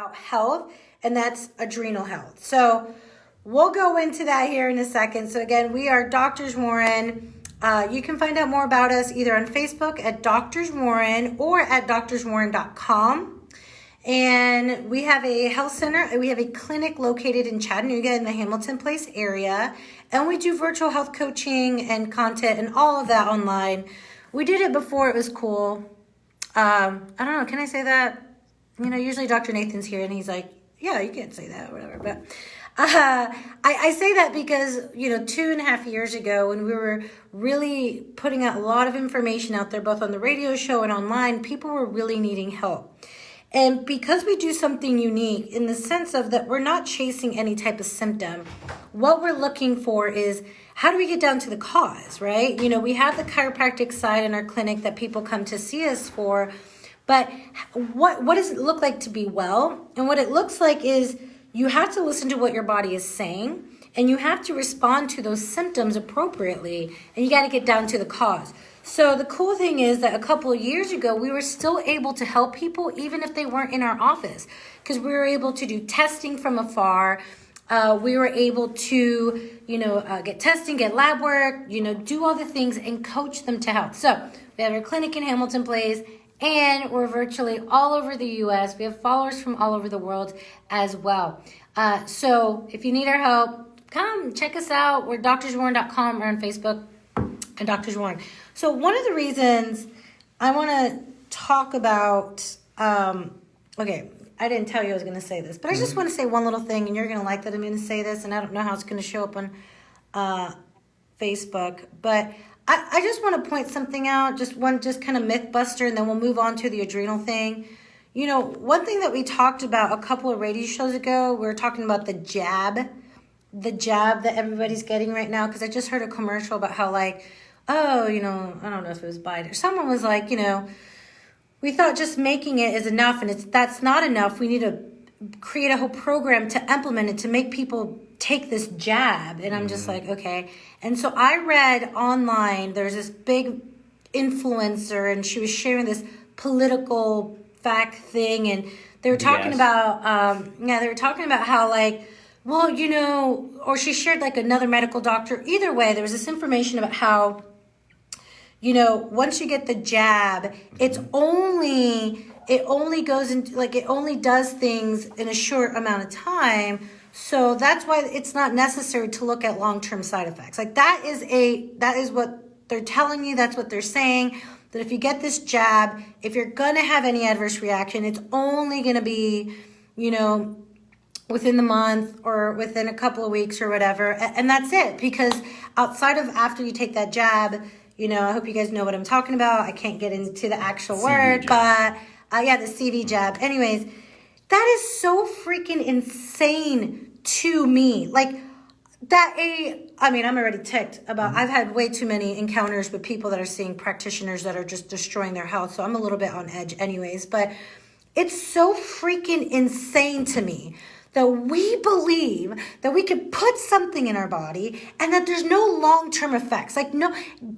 about health, and that's adrenal health. So we'll go into that here in a second. So again, we are Doctors Warren. You can find out more about us either on Facebook at Doctors Warren or at doctorswarren.com. And we have a health center. We have a clinic located in Chattanooga in the Hamilton Place area. And we do virtual health coaching and content and all of that online. We did it before it was cool. I don't know. Can I say that? You know, usually Dr. Nathan's here and he's like, yeah, you can't say that or whatever. But I say that because, 2.5 years ago when we were really putting out a lot of information out there, both on the radio show and online, people were really needing help. And because we do something unique in the sense of that we're not chasing any type of symptom, what we're looking for is how do we get down to the cause, right? We have the chiropractic side in our clinic that people come to see us for, but what does it look like to be well? And what it looks like is you have to listen to what your body is saying, and you have to respond to those symptoms appropriately, and you got to get down to the cause. So the cool thing is that a couple of years ago, we were still able to help people even if they weren't in our office, because we were able to do testing from afar. We were able to, get testing, get lab work, do all the things and coach them to health. So we have our clinic in Hamilton Place, and we're virtually all over the U.S. We have followers from all over the world as well. So if you need our help, come check us out. We're doctorswarren.com or on Facebook and Doctors Warren. So one of the reasons I want to talk about, okay, I didn't tell you I was going to say this, but I just want to say one little thing, and you're going to like that I'm going to say this, and I don't know how it's going to show up on Facebook, but I just want to point something out, just kind of myth buster, and then we'll move on to the adrenal thing. One thing that we talked about a couple of radio shows ago, we were talking about the jab that everybody's getting right now, because I just heard a commercial about how I don't know if it was Biden. Someone was like, we thought just making it is enough, and that's not enough. We need to create a whole program to implement it to make people take this jab. And I'm just like, okay. And so I read online, there's this big influencer, and she was sharing this political fact thing, and they were talking about, they were talking about how or she shared another medical doctor. Either way, there was this information about how, once you get the jab, it only goes into, it only does things in a short amount of time. So that's why it's not necessary to look at long-term side effects. That is what they're telling you. That's what they're saying, that if you get this jab, if you're going to have any adverse reaction, it's only going to be, within the month or within a couple of weeks or whatever. And that's it, because outside of after you take that jab, I hope you guys know what I'm talking about. I can't get into the actual word, but the CV jab. Anyways, that is so freaking insane to me. I'm already ticked about, I've had way too many encounters with people that are seeing practitioners that are just destroying their health. So I'm a little bit on edge anyways, but it's so freaking insane to me that we believe that we could put something in our body and that there's no long-term effects,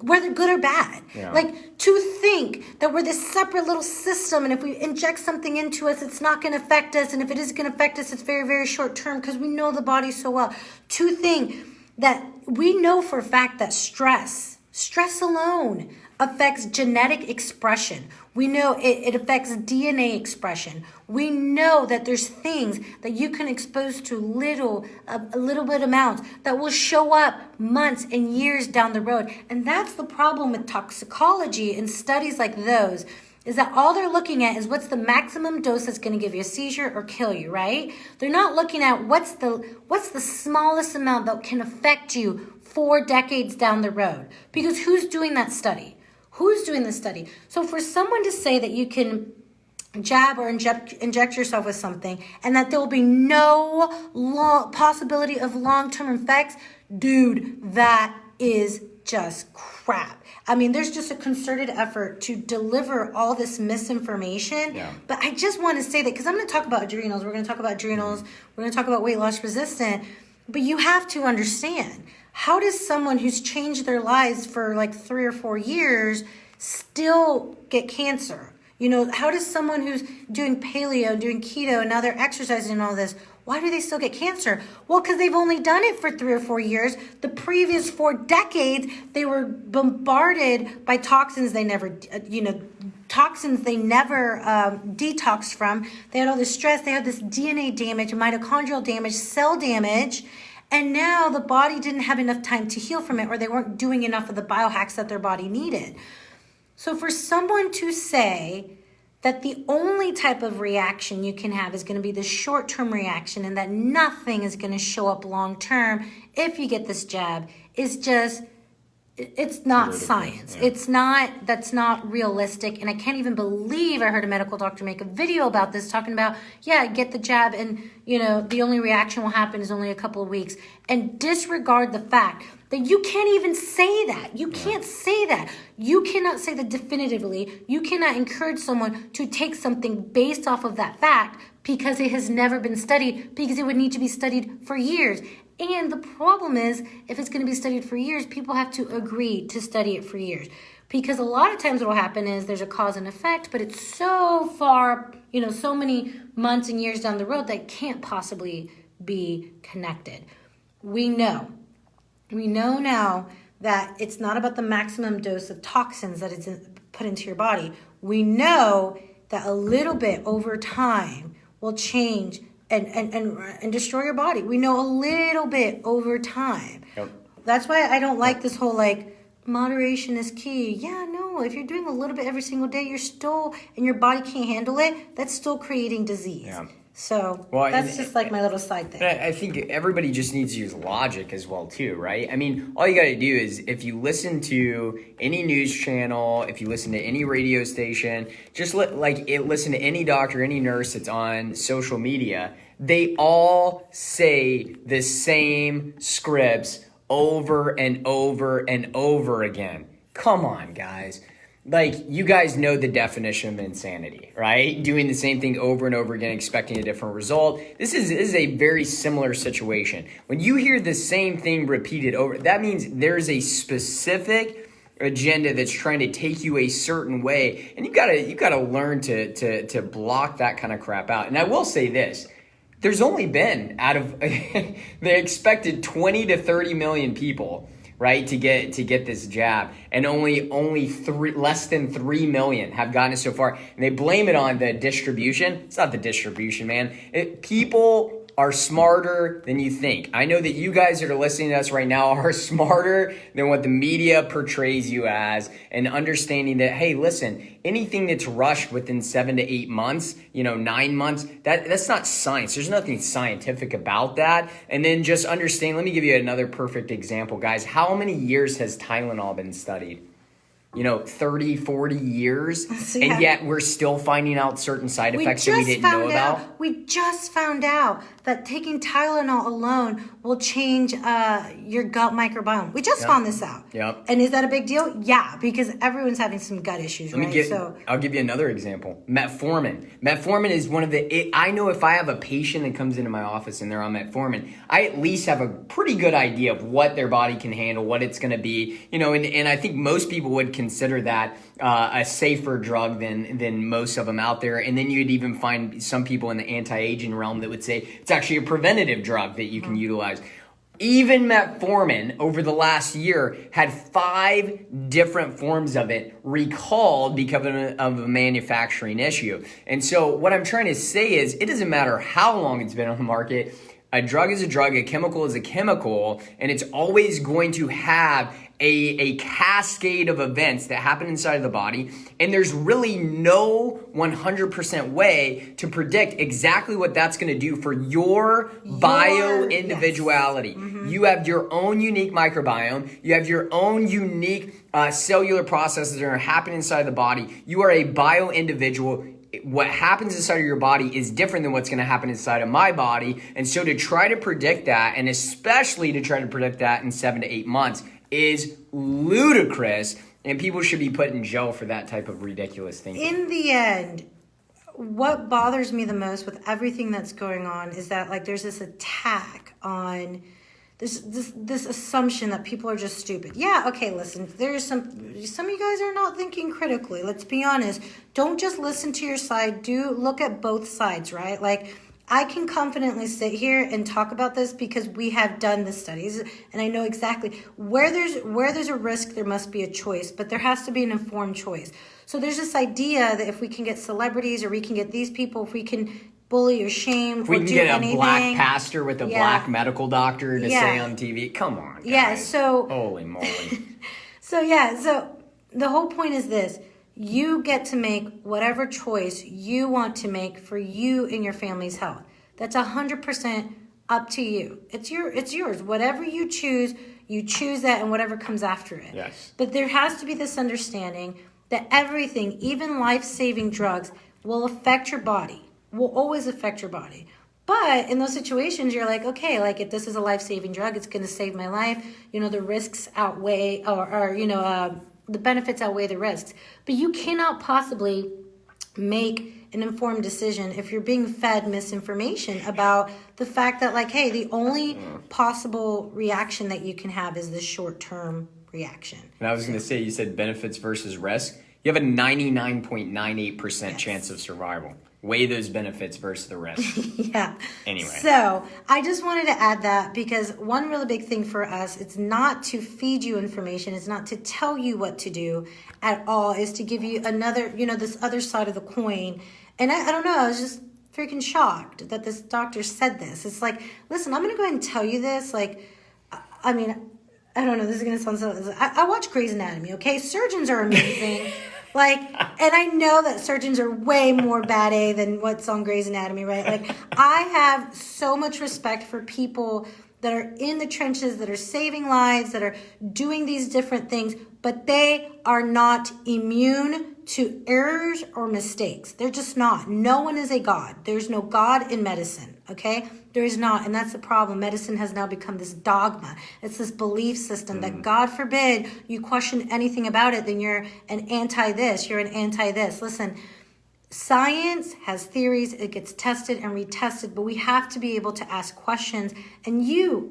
whether good or bad. Yeah. To think that we're this separate little system, and if we inject something into us, it's not going to affect us, and if it is going to affect us, it's very, very short-term because we know the body so well. To think that we know for a fact that stress alone affects genetic expression. We know it affects DNA expression. We know that there's things that you can expose to a little bit amounts that will show up months and years down the road. And that's the problem with toxicology and studies like those, is that all they're looking at is what's the maximum dose that's going to give you a seizure or kill you, right? They're not looking at what's the smallest amount that can affect you 4 decades down the road. Because who's doing that study? Who's doing the study? So for someone to say that you can jab or inject yourself with something and that there will be no possibility of long-term effects, dude, that is just crap. There's just a concerted effort to deliver all this misinformation. Yeah. But I just want to say that, because I'm going to talk about adrenals. We're going to talk about adrenals. We're going to talk about weight loss resistant. But you have to understand, how does someone who's changed their lives for 3 or 4 years still get cancer? You know, how does someone who's doing paleo, doing keto, and now they're exercising and all this, why do they still get cancer? Well, because they've only done it for 3 or 4 years. The previous 4 decades, they were bombarded by toxins they never, detoxed from. They had all this stress. They had this DNA damage, mitochondrial damage, cell damage. And now the body didn't have enough time to heal from it, or they weren't doing enough of the biohacks that their body needed. So for someone to say that the only type of reaction you can have is going to be the short-term reaction and that nothing is going to show up long-term if you get this jab is just, it's not science. Yeah. That's not realistic. And I can't even believe I heard a medical doctor make a video about this talking about, get the jab and, the only reaction will happen is only a couple of weeks, and disregard the fact that you can't even say that. You can't say that. You cannot say that definitively. You cannot encourage someone to take something based off of that fact because it has never been studied, because it would need to be studied for years. And the problem is, if it's going to be studied for years, people have to agree to study it for years. Because a lot of times what will happen is there's a cause and effect, but it's so far, so many months and years down the road that it can't possibly be connected. We know now that it's not about the maximum dose of toxins that is put into your body. We know that a little bit over time will change and destroy your body. We know a little bit over time. Yep. That's why I don't like this whole moderation is key. Yeah, no, if you're doing a little bit every single day, and your body can't handle it, that's still creating disease. Yeah. So that's just my little side thing. I think everybody just needs to use logic as well too, right? I mean, all you got to do is if you listen to any news channel, if you listen to any radio station, just listen to any doctor, any nurse that's on social media, they all say the same scripts over and over and over again. Come on, guys. You guys know the definition of insanity, right? Doing the same thing over and over again, expecting a different result. This is a very similar situation. When you hear the same thing repeated over, that means there's a specific agenda that's trying to take you a certain way, and you gotta learn to block that kind of crap out. And I will say this. There's only been out of they expected 20 to 30 million people, right, to get this jab, and only less than 3 million have gotten it so far, and they blame it on the distribution. It's not the distribution, man. People are smarter than you think. I know that you guys that are listening to us right now are smarter than what the media portrays you as, and understanding that, hey, listen, anything that's rushed within 7 to 8 months, 9 months, that's not science. There's nothing scientific about that. And then just understand, let me give you another perfect example, guys. How many years has Tylenol been studied? 30, 40 years, and yet we're still finding out certain side effects that we didn't know about. We just found out that taking Tylenol alone will change your gut microbiome. We just found this out. Yep. And is that a big deal? Yeah, because everyone's having some gut issues, I'll give you another example. Metformin. Metformin is one of I know if I have a patient that comes into my office and they're on metformin, I at least have a pretty good idea of what their body can handle, what it's going to be, and I think most people would consider that a safer drug than most of them out there. And then you'd even find some people in the anti-aging realm that would say it's actually a preventative drug that you can utilize. Even metformin over the last year had 5 different forms of it recalled because of a manufacturing issue. And so what I'm trying to say is it doesn't matter how long it's been on the market. A drug is a drug, a chemical is a chemical, and it's always going to have a cascade of events that happen inside of the body, and there's really no 100% way to predict exactly what that's going to do for your bio-individuality. Yes. Mm-hmm. You have your own unique microbiome. You have your own unique cellular processes that are happening inside the body. You are a bio-individual. What happens inside of your body is different than what's going to happen inside of my body. And so to try to predict that, and especially to try to predict that in 7 to 8 months, is ludicrous, and people should be put in jail for that type of ridiculous thinking. In the end, what bothers me the most with everything that's going on is that there's this attack on this assumption that people are just stupid. Yeah, okay, listen, there's some of you guys are not thinking critically. Let's be honest. Don't just listen to your side. Do look at both sides, right? Like, I can confidently sit here and talk about this because we have done the studies, and I know exactly where there's a risk, there must be a choice, but there has to be an informed choice. So there's this idea that if we can get celebrities, or we can get these people, if we can bully or shame, if we can get a black pastor with a black medical doctor to say on TV, come on, guys. Yeah, so holy moly. So the whole point is this: you get to make whatever choice you want to make for you and your family's health. That's 100% up to you. It's yours. Whatever you choose that, and whatever comes after it. Yes. But there has to be this understanding that everything, even life-saving drugs, will affect your body. Will always affect your body. But in those situations, you're like, okay, like if this is a life-saving drug, it's going to save my life. The risks outweigh, the benefits outweigh the risks. But you cannot possibly make an informed decision if you're being fed misinformation about the fact that, like, hey, the only possible reaction that you can have is this short-term reaction. And I was going to say, you said benefits versus risk. You have a 99.98% chance of survival. Weigh those benefits versus the risk. Yeah. Anyway. So I just wanted to add that because one really big thing for us, it's not to feed you information. It's not to tell you what to do at all. Is to give you another, this other side of the coin. And I don't know, I was just freaking shocked that this doctor said this. It's like, listen, I'm going to go ahead and tell you this. Like, I mean, I don't know, this is going to sound so... I watch Grey's Anatomy, okay? Surgeons are amazing. Like, and I know that surgeons are way more bad A than what's on Grey's Anatomy, right? Like, I have so much respect for people that are in the trenches, that are saving lives, that are doing these different things, but they are not immune to errors or mistakes. They're just not. No one is a god. There's no God in medicine, okay? There is not, and that's the problem. Medicine has now become this dogma. It's this belief system that, God forbid, you question anything about it, then you're an anti-this, you're an anti-this. Listen, science has theories, it gets tested and retested, but we have to be able to ask questions. And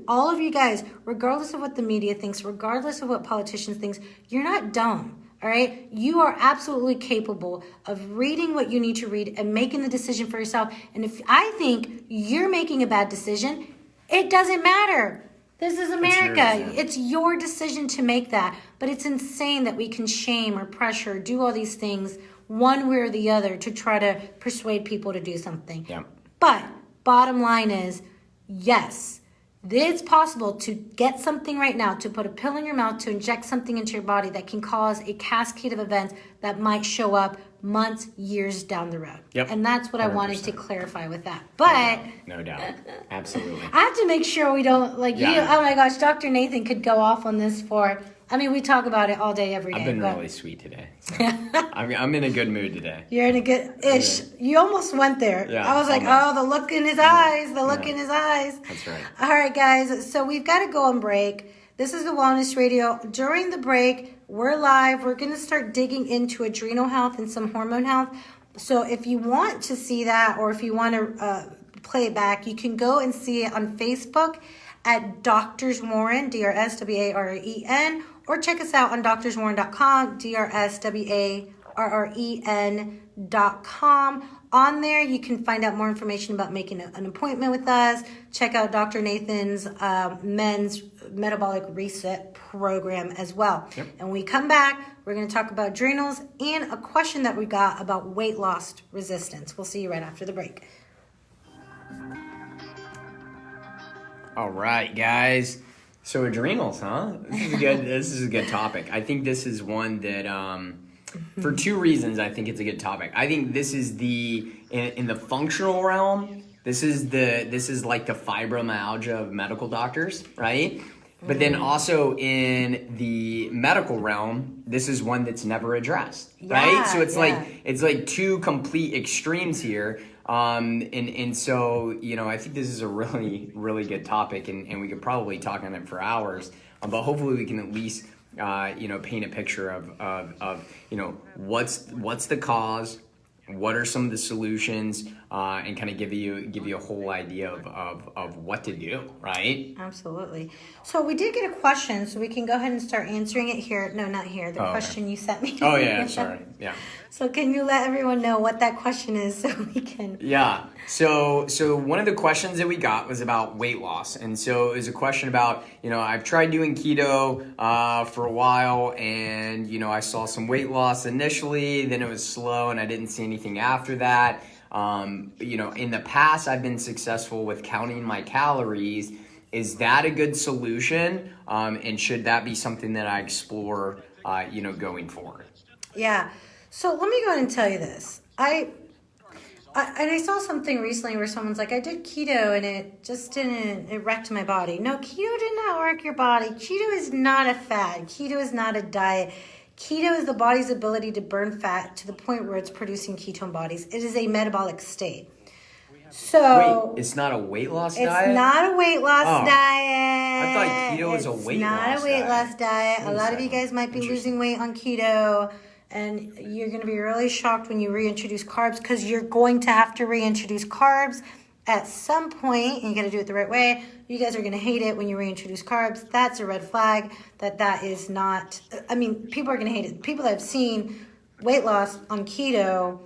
all of you guys, regardless of what the media thinks, regardless of what politicians think, you're not dumb. All right, you are absolutely capable of reading what you need to read and making the decision for yourself. And if I think you're making a bad decision, it doesn't matter. This is America. It's your decision to make that. But it's insane that we can shame or pressure, or do all these things one way or the other to try to persuade people to do something. Yeah. But bottom line is, yes, it's possible to get something right now, to put a pill in your mouth, to inject something into your body that can cause a cascade of events that might show up months, years down the road. Yep. And that's what 100%. I wanted to clarify with that. But no doubt. Absolutely. I have to make sure we don't, oh my gosh, Dr. Nathan could go off on this we talk about it all day, every day. I've been really sweet today. So I'm in a good mood today. You're in a good-ish. You almost went there. Yeah, I was like, the look in his eyes, the look in his eyes. That's right. All right, guys. So we've got to go on break. This is the Wellness Radio. During the break, we're live. We're going to start digging into adrenal health and some hormone health. So if you want to see that, or if you want to play it back, you can go and see it on Facebook at Drs. Warren, DRSWARREN, or check us out on drswarren.com, DRSWARREN.com. On there, you can find out more information about making an appointment with us. Check out Dr. Nathan's men's metabolic reset program as well. Yep. And when we come back, we're going to talk about adrenals and a question that we got about weight loss resistance. We'll see you right after the break. All right, guys. So adrenals, huh? This is a good topic. I think this is one that, for two reasons, I think it's a good topic. I think this is in the functional realm, this is like the fibromyalgia of medical doctors, right? But then also in the medical realm, this is one that's never addressed, right? So it's like two complete extremes here. And so, I think this is a really, really good topic, and we could probably talk on it for hours, but hopefully we can at least, paint a picture of what's the cause, what are some of the solutions, and kind of give you a whole idea of what to do, right? Absolutely. So we did get a question, so we can go ahead and start answering it here. No, not here. The question you sent me. Oh yeah, sorry. Yeah. So can you let everyone know what that question is so we can... Yeah. So one of the questions that we got was about weight loss. And so it was a question about, I've tried doing keto for a while, and, I saw some weight loss initially, then it was slow and I didn't see anything after that. In the past, I've been successful with counting my calories. Is that a good solution? And should that be something that I explore, going forward? Yeah. So let me go ahead and tell you this. I saw something recently where someone's like, I did keto and it wrecked my body. No, keto did not wreck your body. Keto is not a fad. Keto is not a diet. Keto is the body's ability to burn fat to the point where it's producing ketone bodies. It is a metabolic state. So wait, it's not a weight loss diet? It's not a weight loss diet. I thought keto was a weight loss diet. It's not a weight loss diet. A lot of you guys might be losing weight on keto. And you're going to be really shocked when you reintroduce carbs, because you're going to have to reintroduce carbs at some point, and you got to do it the right way. You guys are going to hate it when you reintroduce carbs. That's a red flag. That is not, people are going to hate it. People that have seen weight loss on keto,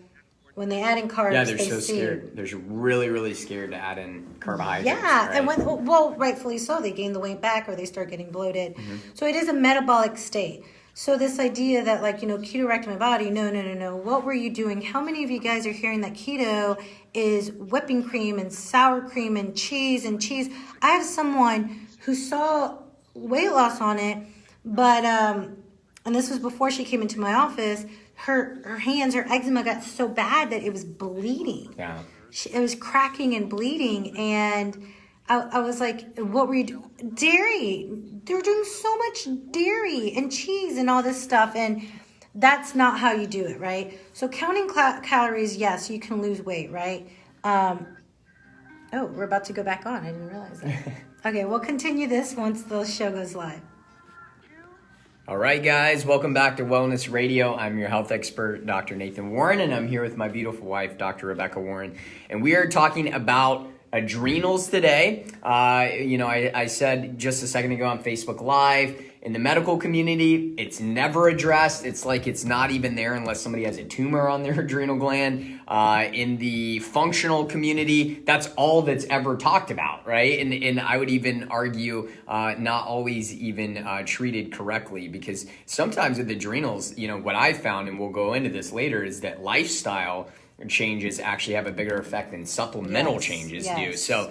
when they add in carbs, they're so scared. They're really, really scared to add in carbohydrates. Yeah, right? And rightfully so. They gain the weight back or they start getting bloated. Mm-hmm. So it is a metabolic state. So this idea that keto wrecked my body, no. What were you doing? How many of you guys are hearing that keto is whipping cream and sour cream and cheese? I have someone who saw weight loss on it, but, and this was before she came into my office, her hands, her eczema got so bad that it was bleeding. Yeah. It was cracking and bleeding, and I was like, what were you doing? Dairy. They were doing so much dairy and cheese and all this stuff, and that's not how you do it, right? So counting calories, yes, you can lose weight, right? We're about to go back on. I didn't realize that. Okay, we'll continue this once the show goes live. All right, guys, welcome back to Wellness Radio. I'm your health expert, Dr. Nathan Warren, and I'm here with my beautiful wife, Dr. Rebecca Warren, and we are talking about adrenals today. I said just a second ago on Facebook Live, in the medical community, it's never addressed. It's like it's not even there unless somebody has a tumor on their adrenal gland. In the functional community, that's all that's ever talked about, right? And I would even argue not always even treated correctly, because sometimes with adrenals, what I've found, and we'll go into this later, is that lifestyle changes actually have a bigger effect than supplemental changes do. So,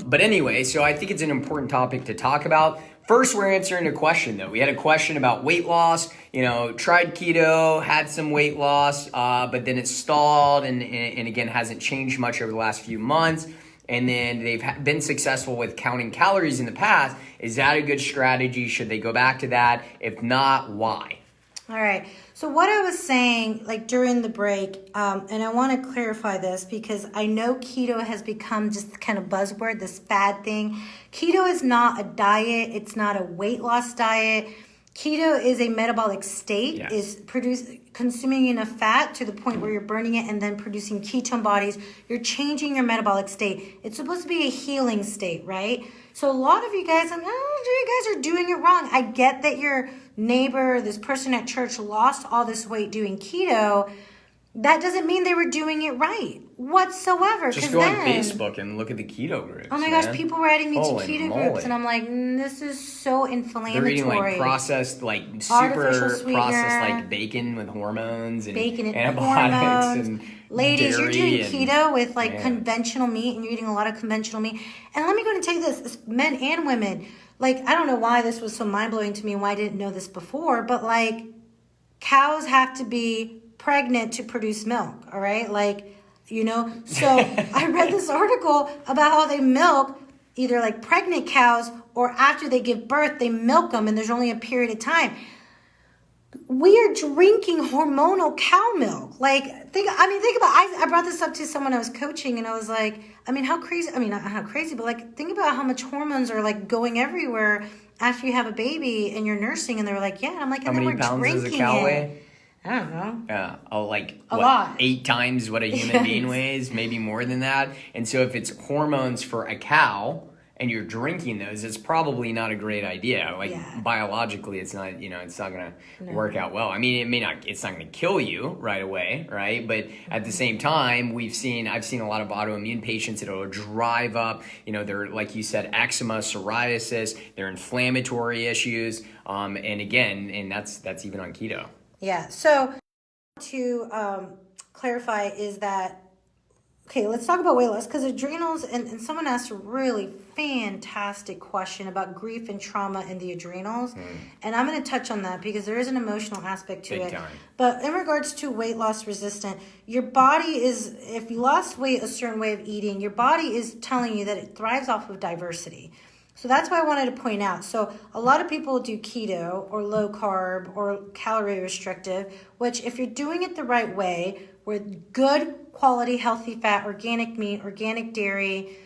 but anyway, so I think it's an important topic to talk about. First, we're answering a question though. We had a question about weight loss. Tried keto, had some weight loss, but then it stalled and again hasn't changed much over the last few months. And then they've been successful with counting calories in the past. Is that a good strategy? Should they go back to that? If not, why? All right. So what I was saying, during the break, and I want to clarify this because I know keto has become just kind of buzzword, this fad thing. Keto is not a diet. It's not a weight loss diet. Keto is a metabolic state, is consuming enough fat to the point where you're burning it and then producing ketone bodies. You're changing your metabolic state. It's supposed to be a healing state, right? So a lot of you guys, you guys are doing it wrong. I get that your neighbor, this person at church, lost all this weight doing keto. That doesn't mean they were doing it right whatsoever. Just go on Facebook and look at the keto groups. Oh my gosh, people were adding me to keto groups, and I'm like, this is so inflammatory. They're eating processed, super processed, bacon with hormones and antibiotics and ladies, you're doing keto with conventional meat, and you're eating a lot of conventional meat. And let me go and tell you this, men and women. I don't know why this was so mind-blowing to me and why I didn't know this before, but cows have to be pregnant to produce milk, all right? So I read this article about how they milk either pregnant cows, or after they give birth, they milk them, and there's only a period of time. We are drinking hormonal cow milk. Think about I brought this up to someone I was coaching, and I was like, how crazy, not how crazy, but think about how much hormones are going everywhere after you have a baby and you're nursing. And they were like, yeah. And I'm like, how many pounds does a cow weigh? I don't know. Yeah, A lot. 8 times what a human being weighs, maybe more than that. And so if it's hormones for a cow and you're drinking those, it's probably not a great idea. Biologically, it's not, it's not going to work out well. I mean, it's not going to kill you right away, right? But at the same time, I've seen a lot of autoimmune patients that will drive up, they're, like you said, eczema, psoriasis, they're inflammatory issues. And that's even on keto. Yeah. So to clarify is that, okay, let's talk about weight loss, because adrenals, and someone asked a really fantastic question about grief and trauma in the adrenals. And I'm going to touch on that because there is an emotional aspect to it. Time. But in regards to weight loss resistant, your body is, if you lost weight a certain way of eating, your body is telling you that it thrives off of diversity. So that's why I wanted to point out. So a lot of people do keto or low carb or calorie restrictive, which if you're doing it the right way, with good quality, healthy fat, organic meat, organic dairy,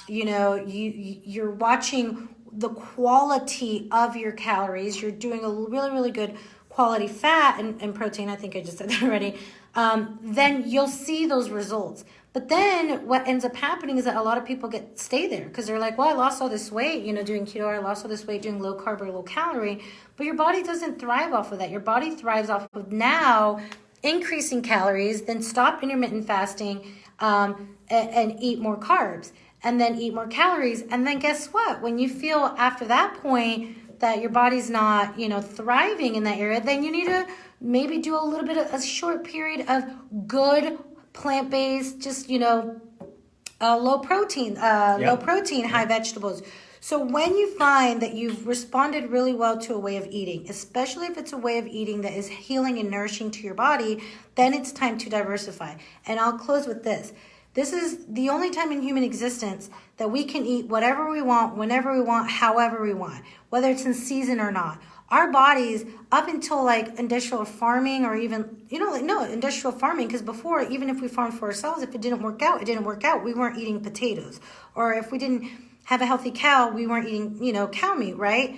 you're watching the quality of your calories. You're doing a really, really good quality fat and protein. I think I just said that already. Then you'll see those results. But then what ends up happening is that a lot of people stay there because they're like, well, I lost all this weight, doing keto, or I lost all this weight doing low carb or low calorie. But your body doesn't thrive off of that. Your body thrives off of now increasing calories, then stop intermittent fasting and eat more carbs, and then eat more calories. And then guess what? When you feel after that point that your body's not, thriving in that area, then you need to maybe do a little bit of a short period of good plant-based, just, low protein, high vegetables. So when you find that you've responded really well to a way of eating, especially if it's a way of eating that is healing and nourishing to your body, then it's time to diversify. And I'll close with this. This is the only time in human existence that we can eat whatever we want, whenever we want, however we want, whether it's in season or not. Our bodies, up until industrial farming, or even, industrial farming, because before, even if we farmed for ourselves, if it didn't work out, it didn't work out. We weren't eating potatoes. Or if we didn't have a healthy cow, we weren't eating, cow meat, right?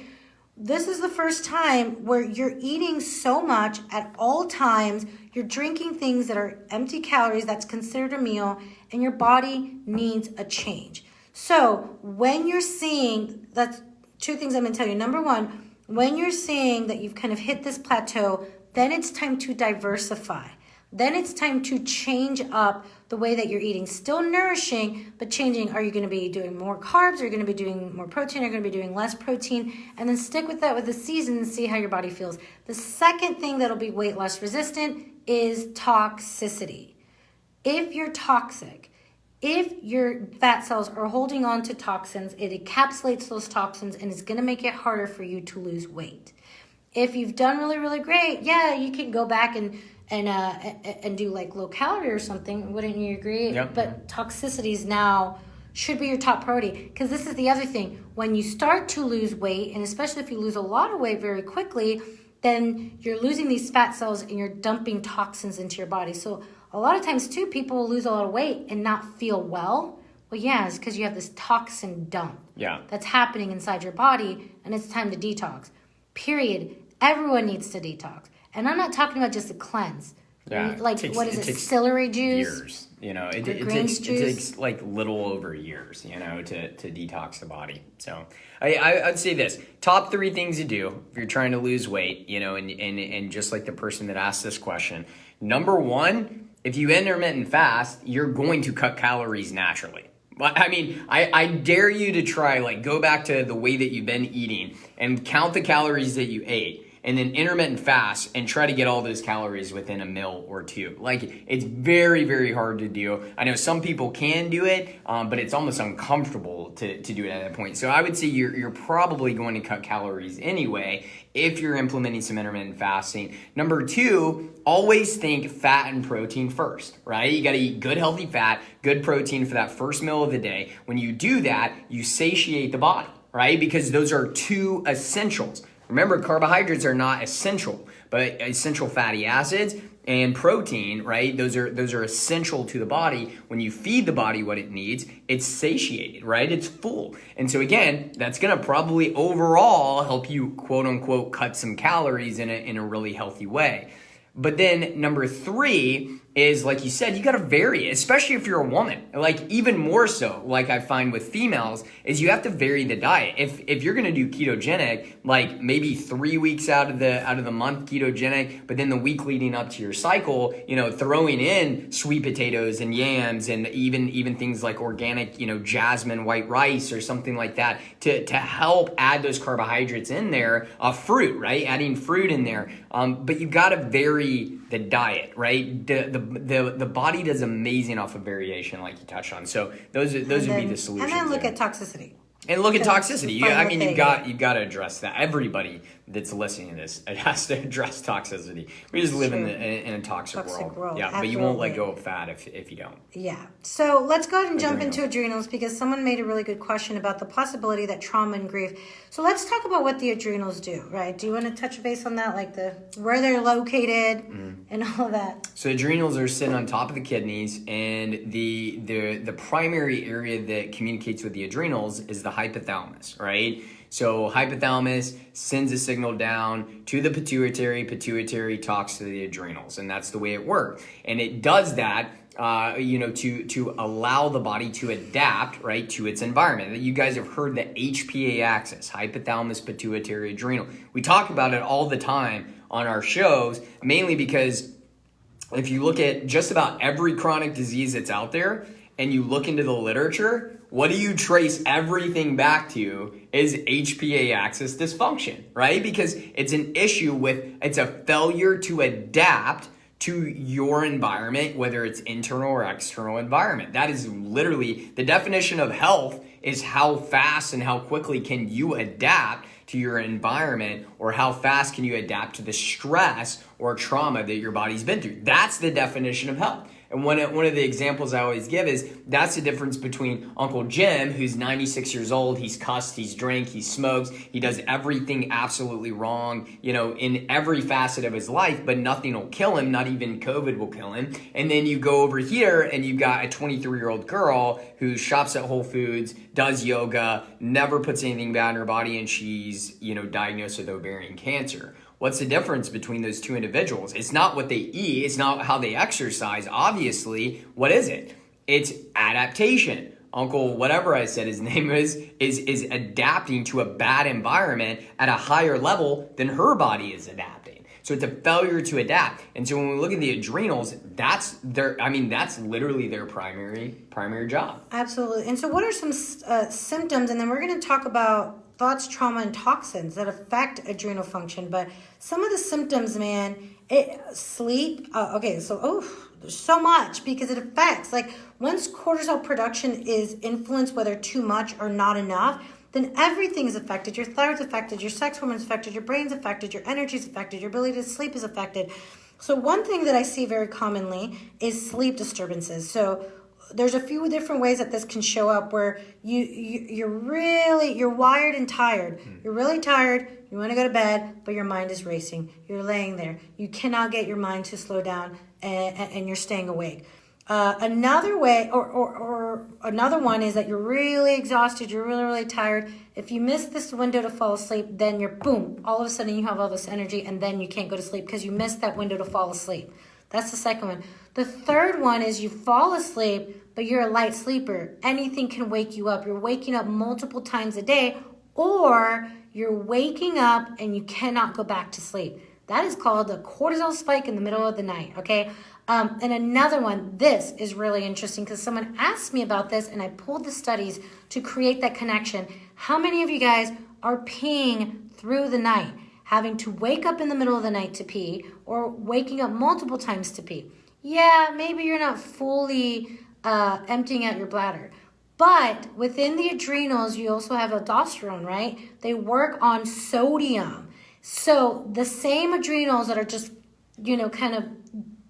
This is the first time where you're eating so much at all times, you're drinking things that are empty calories, that's considered a meal, and your body needs a change. So when you're seeing, that's 2 things I'm going to tell you. Number 1, when you're seeing that you've kind of hit this plateau, then it's time to diversify. Then it's time to change up the way that you're eating. Still nourishing, but changing. Are you going to be doing more carbs? Are you going to be doing more protein? Are you going to be doing less protein? And then stick with that with the season and see how your body feels. The second thing that'll be weight loss resistant is toxicity. If you're toxic, if your fat cells are holding on to toxins, it encapsulates those toxins and it's going to make it harder for you to lose weight. If you've done really, really great, you can go back and do low calorie or something. Wouldn't you agree? Yep. But toxicities now should be your top priority, because this is the other thing. When you start to lose weight, and especially if you lose a lot of weight very quickly, then you're losing these fat cells and you're dumping toxins into your body. So a lot of times too, people will lose a lot of weight and not feel well. Well, it's because you have this toxin dump that's happening inside your body, and it's time to detox. Period. Everyone needs to detox. And I'm not talking about just a cleanse. Yeah. What is it? Celery juice? Years. It takes little over years, to detox the body. So I'd say this: top 3 things to do if you're trying to lose weight, and just like the person that asked this question. Number 1, if you intermittent fast, you're going to cut calories naturally. I mean, I dare you to try, go back to the way that you've been eating and count the calories that you ate, and then intermittent fast and try to get all those calories within a meal or 2. It's very, very hard to do. I know some people can do it, but it's almost uncomfortable to do it at that point. So I would say you're probably going to cut calories anyway if you're implementing some intermittent fasting. Number 2, always think fat and protein first, right? You got to eat good, healthy fat, good protein for that first meal of the day. When you do that, you satiate the body, right? Because those are 2 essentials. Remember, carbohydrates are not essential, but essential fatty acids, and protein, right? Those are essential to the body. When you feed the body what it needs, it's satiated, right? It's full. And so again, that's going to probably overall help you quote unquote cut some calories in a really healthy way. But then number 3 is, like you said, you got to vary it, especially if you're a woman. Like even more so, like I find with females, is you have to vary the diet. If you're going to do ketogenic, like maybe 3 weeks out of the month ketogenic, but then the week leading up to your cycle, throwing in sweet potatoes and yams and even things like organic, jasmine white rice or something like that to help add those carbohydrates in there. Fruit, right? Adding fruit in there. But you got to vary the diet, right? The body does amazing off of variation, like you touched on. So those would be the solutions. And then look there. at toxicity. And look at toxicity. You've got to address that. Everybody that's listening to this, it has to address toxicity. We just live in a toxic world. Yeah, but you won't let go of fat if you don't. Yeah. So let's go ahead and jump into adrenals, because someone made a really good question about the possibility that trauma and grief. So let's talk about what the adrenals do, right? Do you want to touch base on that, like where they're located and all of that? So adrenals are sitting on top of the kidneys, and the primary area that communicates with the adrenals is the hypothalamus, right? So hypothalamus sends a signal down to the pituitary talks to the adrenals, and that's the way it works. And it does that to allow the body to adapt, right, to its environment. You guys have heard the HPA axis, hypothalamus, pituitary, adrenal. We talk about it all the time on our shows, mainly because if you look at just about every chronic disease that's out there and you look into the literature, what do you trace everything back to is HPA axis dysfunction, right? Because it's an issue it's a failure to adapt to your environment, whether it's internal or external environment. That is literally the definition of health, is how fast and how quickly can you adapt to your environment, or how fast can you adapt to the stress or trauma that your body's been through. That's the definition of health. And one of the examples I always give is that's the difference between Uncle Jim, who's 96 years old, he's cussed, he's drank, he smokes, he does everything absolutely wrong, in every facet of his life, but nothing will kill him, not even COVID will kill him. And then you go over here and you've got a 23-year-old girl who shops at Whole Foods, does yoga, never puts anything bad in her body, and she's, diagnosed with ovarian cancer. What's the difference between those two individuals? It's not what they eat. It's not how they exercise. Obviously, what is it? It's adaptation. Uncle, whatever I said his name is adapting to a bad environment at a higher level than her body is adapting. So it's a failure to adapt. And so when we look at the adrenals, that's literally their primary job. Absolutely. And so what are some symptoms? And then we're going to talk about thoughts, trauma, and toxins that affect adrenal function. But some of the symptoms, man, sleep. There's so much, because it affects, like, once cortisol production is influenced, whether too much or not enough, then everything's affected. Your thyroid's affected, your sex hormone's affected, your brain's affected, your energy's affected, your ability to sleep is affected. So one thing that I see very commonly is sleep disturbances. So there's a few different ways that this can show up, where you're wired and tired. You're really tired. You want to go to bed, but your mind is racing. You're laying there. You cannot get your mind to slow down, and you're staying awake. Another way, or another one, is that you're really exhausted. You're really, really tired. If you miss this window to fall asleep, then all of a sudden you have all this energy, and then you can't go to sleep because you missed that window to fall asleep. That's the second one. The third one is you fall asleep, but you're a light sleeper. Anything can wake you up. You're waking up multiple times a day, or you're waking up and you cannot go back to sleep. That is called a cortisol spike in the middle of the night, okay? And another one, this is really interesting, because someone asked me about this, and I pulled the studies to create that connection. How many of you guys are peeing through the night, having to wake up in the middle of the night to pee, or waking up multiple times to pee? Yeah, maybe you're not fully emptying out your bladder. But within the adrenals, you also have aldosterone, right? They work on sodium. So the same adrenals that are just, kind of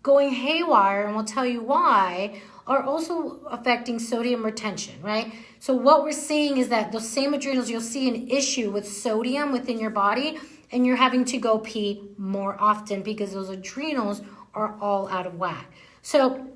going haywire, and we'll tell you why, are also affecting sodium retention, right? So what we're seeing is that those same adrenals, you'll see an issue with sodium within your body, and you're having to go pee more often because those adrenals are all out of whack. So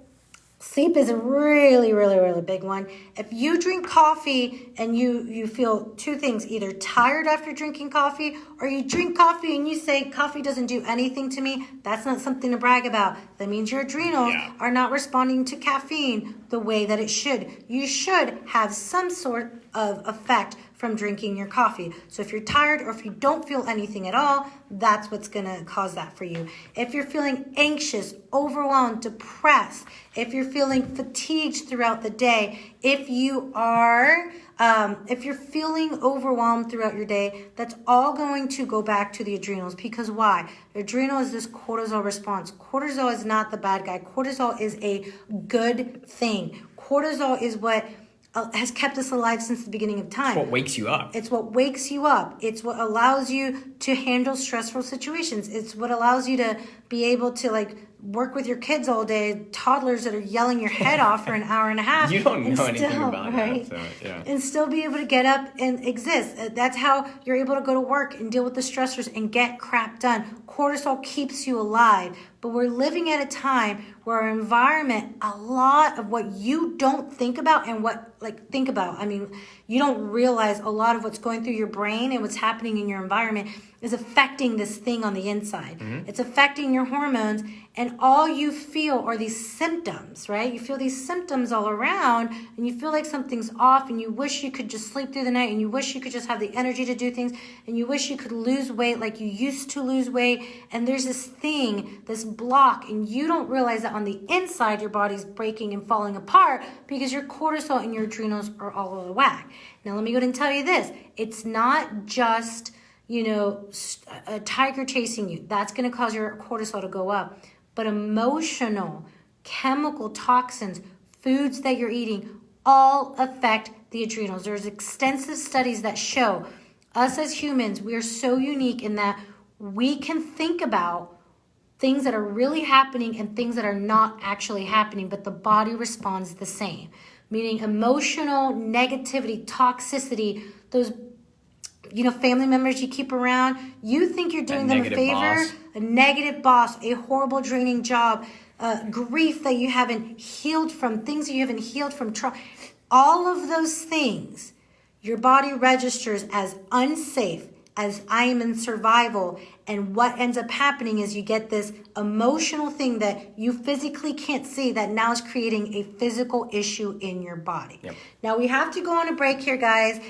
sleep is a really, really, really big one. If you drink coffee and you feel two things, either tired after drinking coffee, or you drink coffee and you say coffee doesn't do anything to me, that's not something to brag about. That means your adrenals are not responding to caffeine the way that it should. You should have some sort of effect from drinking your coffee. So if you're tired or if you don't feel anything at all, that's what's gonna cause that for you. If you're feeling anxious, overwhelmed, depressed, if you're feeling fatigued throughout the day, if you're feeling overwhelmed throughout your day, that's all going to go back to the adrenals. Because why? The adrenal is this cortisol response. Cortisol is not the bad guy. Cortisol is a good thing. Cortisol is what has kept us alive since the beginning of time. It's what wakes you up. It's what wakes you up. It's what allows you to handle stressful situations. It's what allows you to be able to work with your kids all day, toddlers that are yelling your head off for an hour and a half. You don't know anything about that. So, yeah. And still be able to get up and exist. That's how you're able to go to work and deal with the stressors and get crap done. Cortisol keeps you alive. But we're living at a time where our environment, a lot of what you don't think about and you don't realize a lot of what's going through your brain and what's happening in your environment is affecting this thing on the inside. Mm-hmm. It's affecting your hormones, and all you feel are these symptoms, right? You feel these symptoms all around, and you feel like something's off, and you wish you could just sleep through the night, and you wish you could just have the energy to do things, and you wish you could lose weight like you used to lose weight, and there's this thing, this block, and you don't realize that on the inside your body's breaking and falling apart because your cortisol and your adrenals are all out of whack. Now let me go ahead and tell you this. It's not just a tiger chasing you. That's going to cause your cortisol to go up. But emotional, chemical toxins, foods that you're eating, all affect the adrenals. There's extensive studies that show us as humans, we are so unique in that we can think about things that are really happening and things that are not actually happening, but the body responds the same. Meaning emotional negativity, toxicity, those family members you keep around, you think you're doing them a favor, a negative boss, a horrible draining job, grief that you haven't healed from, things that you haven't healed from, all of those things, your body registers as unsafe, as I am in survival, and what ends up happening is you get this emotional thing that you physically can't see that now is creating a physical issue in your body. Yep. Now we have to go on a break here, guys.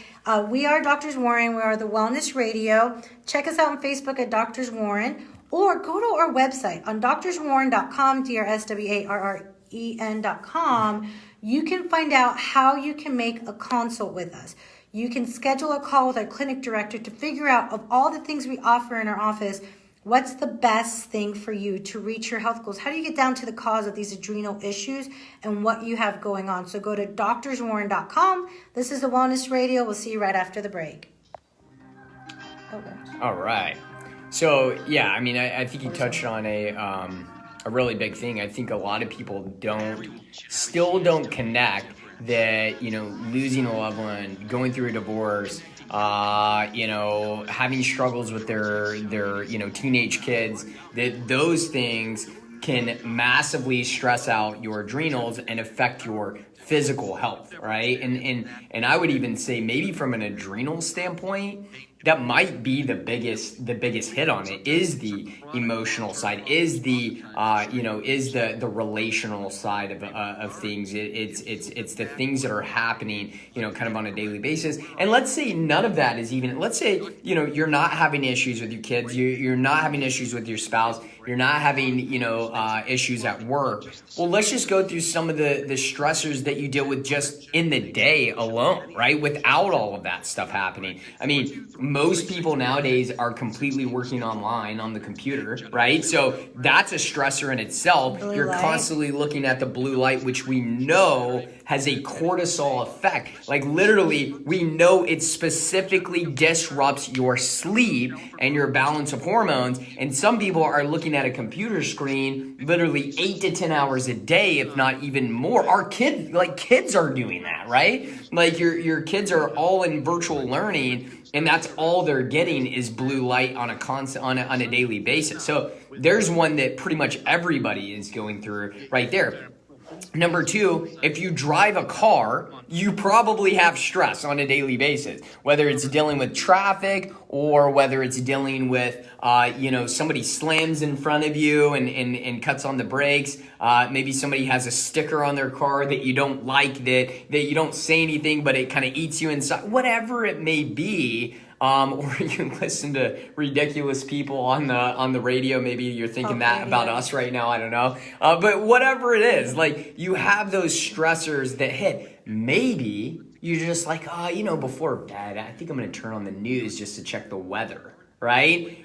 We are Doctors Warren. We are the Wellness Radio. Check us out on Facebook at Doctors Warren, or go to our website on doctorswarren.com, DRSWARREN.com. You can find out how you can make a consult with us. You can schedule a call with our clinic director to figure out, of all the things we offer in our office, what's the best thing for you to reach your health goals. How do you get down to the cause of these adrenal issues and what you have going on? So go to doctorswarren.com. This is the Wellness Radio. We'll see you right after the break. Okay. All right. So, yeah, I think you touched on a really big thing. I think a lot of people still don't connect that, losing a loved one, going through a divorce, having struggles with their teenage kids, that those things can massively stress out your adrenals and affect your physical health, right? And I would even say maybe from an adrenal standpoint, that might be the biggest hit on it, is the emotional side, is the relational side of things. It's the things that are happening, kind of on a daily basis. And let's say none of that is even, let's say, you're not having issues with your kids, you're not having issues with your spouse, you're not having, issues at work. Well, let's just go through some of the stressors that you deal with just in the day alone, right? Without all of that stuff happening. Most people nowadays are completely working online on the computer, right? So that's a stressor in itself. You're constantly looking at the blue light, which we know has a cortisol effect. Like literally, we know it specifically disrupts your sleep and your balance of hormones. And some people are looking at a computer screen literally 8 to 10 hours a day, if not even more. Our kids are doing that, right? Like your kids are all in virtual learning, and that's all they're getting is blue light on a daily basis. So there's one that pretty much everybody is going through right there. Number two, if you drive a car, you probably have stress on a daily basis, whether it's dealing with traffic or whether it's dealing with, somebody slams in front of you and cuts on the brakes. Maybe somebody has a sticker on their car that you don't like, that you don't say anything, but it kind of eats you inside, whatever it may be. Or you can listen to ridiculous people on the radio. Maybe you're thinking that about us right now. I don't know. But whatever it is, like you have those stressors that hit. Maybe you're just like, before bed, I think I'm going to turn on the news just to check the weather, right?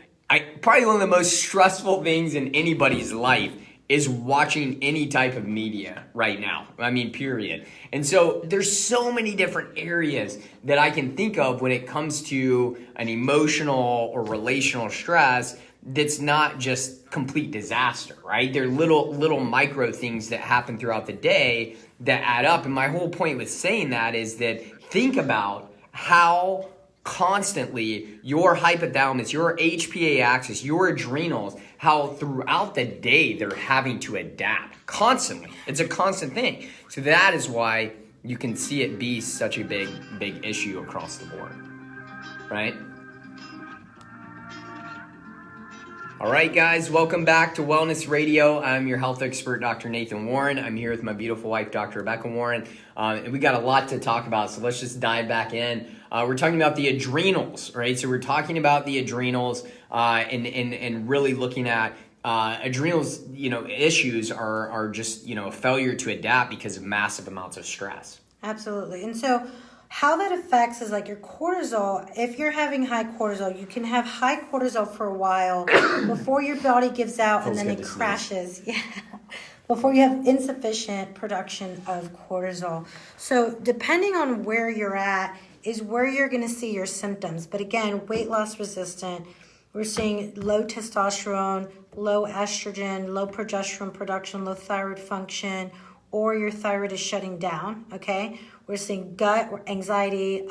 Probably one of the most stressful things in anybody's life is watching any type of media right now. I mean, period. And so there's so many different areas that I can think of when it comes to an emotional or relational stress that's not just complete disaster, right? They're little micro things that happen throughout the day that add up. And my whole point with saying that is that think about how constantly your hypothalamus, your HPA axis, your adrenals, how throughout the day they're having to adapt constantly. It's a constant thing. So that is why you can see it be such a big issue across the board, right? All right, guys, welcome back to Wellness Radio. I'm your health expert, Dr. Nathan Warren. I'm here with my beautiful wife, Dr. Rebecca Warren. And we got a lot to talk about, so let's just dive back in. We're talking about the adrenals, right? So we're talking about the adrenals and really looking at adrenals, issues are just, a failure to adapt because of massive amounts of stress. Absolutely. And so how that affects is like your cortisol. If you're having high cortisol, you can have high cortisol for a while before your body gives out and then it crashes. Yeah. Before you have insufficient production of cortisol. So depending on where you're at is where you're going to see your symptoms. But again, weight loss resistant, we're seeing low testosterone, low estrogen, low progesterone production, low thyroid function, or your thyroid is shutting down, okay? We're seeing gut anxiety,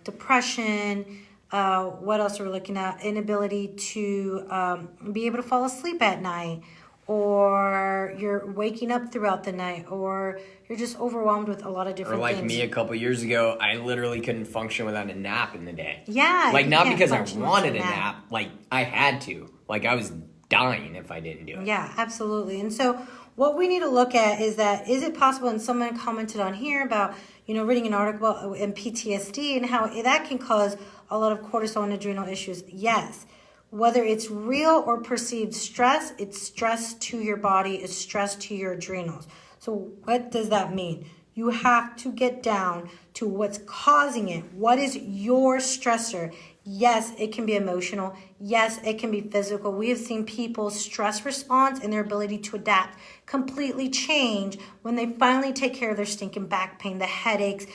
depression. What else are we looking at? Inability to be able to fall asleep at night, or you're waking up throughout the night, or you're just overwhelmed with a lot of different things. Or like me a couple years ago, I literally couldn't function without a nap in the day. Yeah. Like not because I wanted a nap, like I had to. Like I was dying if I didn't do it. Yeah, absolutely. And so what we need to look at is it possible, and someone commented on here about, reading an article about in PTSD and how that can cause a lot of cortisol and adrenal issues. Yes. Whether it's real or perceived stress, it's stress to your body, it's stress to your adrenals. So what does that mean? You have to get down to what's causing it. What is your stressor? Yes, it can be emotional. Yes, it can be physical. We have seen people's stress response and their ability to adapt completely change when they finally take care of their stinking back pain, the headaches,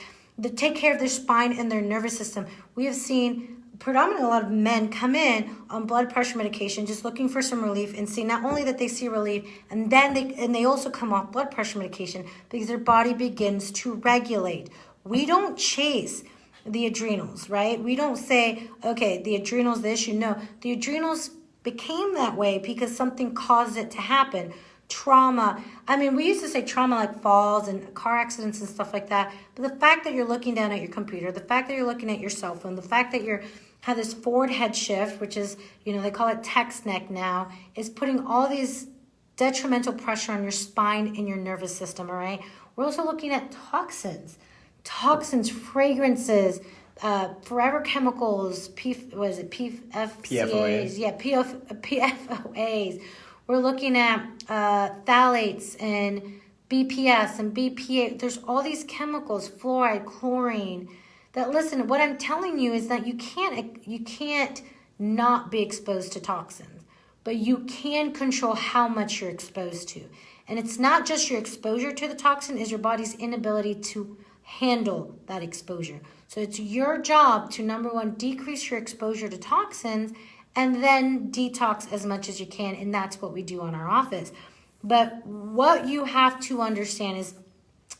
take care of their spine and their nervous system. We have seen predominantly a lot of men come in on blood pressure medication just looking for some relief, and see not only that they see relief, and then they also come off blood pressure medication because their body begins to regulate. We don't chase the adrenals, right? We don't say, okay, the adrenals the issue. No, the adrenals became that way because something caused it to happen. Trauma. I mean, we used to say trauma like falls and car accidents and stuff like that. But the fact that you're looking down at your computer, the fact that you're looking at your cell phone, the fact that you have this forward head shift, which is, they call it text neck now, is putting all these detrimental pressure on your spine and your nervous system, all right? We're also looking at toxins, fragrances, forever chemicals, PFCAs? Yeah, PFOAs. We're looking at phthalates and BPS and BPA. There's all these chemicals, fluoride, chlorine. That, listen, what I'm telling you is that you can't not be exposed to toxins, but you can control how much you're exposed to. And it's not just your exposure to the toxin, it's your body's inability to handle that exposure. So it's your job to, number one, decrease your exposure to toxins and then detox as much as you can. And that's what we do on our office. But what you have to understand is,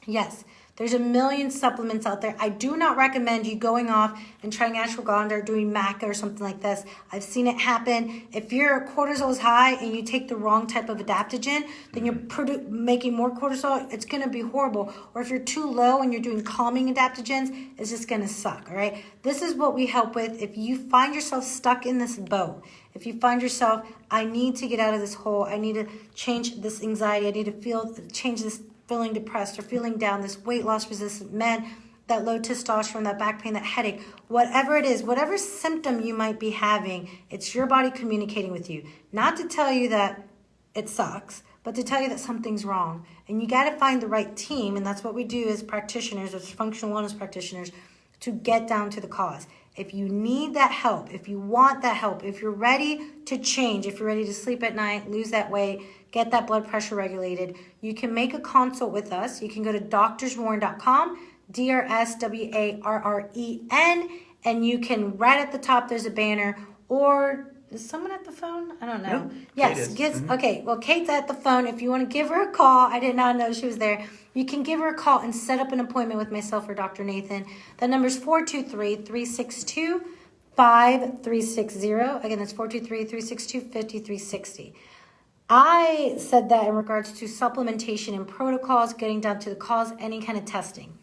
yes, There's a million supplements out there. I do not recommend you going off and trying ashwagandha or doing maca or something like this. I've seen it happen. If your cortisol is high and you take the wrong type of adaptogen, then you're making more cortisol. It's going to be horrible. Or if you're too low and you're doing calming adaptogens, it's just going to suck, all right? This is what we help with. If you find yourself stuck in this boat, if you find yourself, I need to get out of this hole, I need to change this anxiety, I need to change this feeling depressed or feeling down, this weight loss resistant men, that low testosterone, that back pain, that headache, whatever it is, whatever symptom you might be having, it's your body communicating with you. Not to tell you that it sucks, but to tell you that something's wrong. And you got to find the right team, and that's what we do as practitioners, as functional wellness practitioners, to get down to the cause. If you need that help, if you want that help, if you're ready to change, if you're ready to sleep at night, lose that weight, get that blood pressure regulated, you can make a consult with us. You can go to drswarren.com, DRSWARREN, and you can, right at the top, there's a banner, or is someone at the phone? I don't know. No, Yes. Okay, well, Kate's at the phone. If you want to give her a call, I did not know she was there. You can give her a call and set up an appointment with myself or Dr. Nathan. The number is 423-362-5360. Again, that's 423-362-5360. I said that in regards to supplementation and protocols, getting down to the cause, any kind of testing.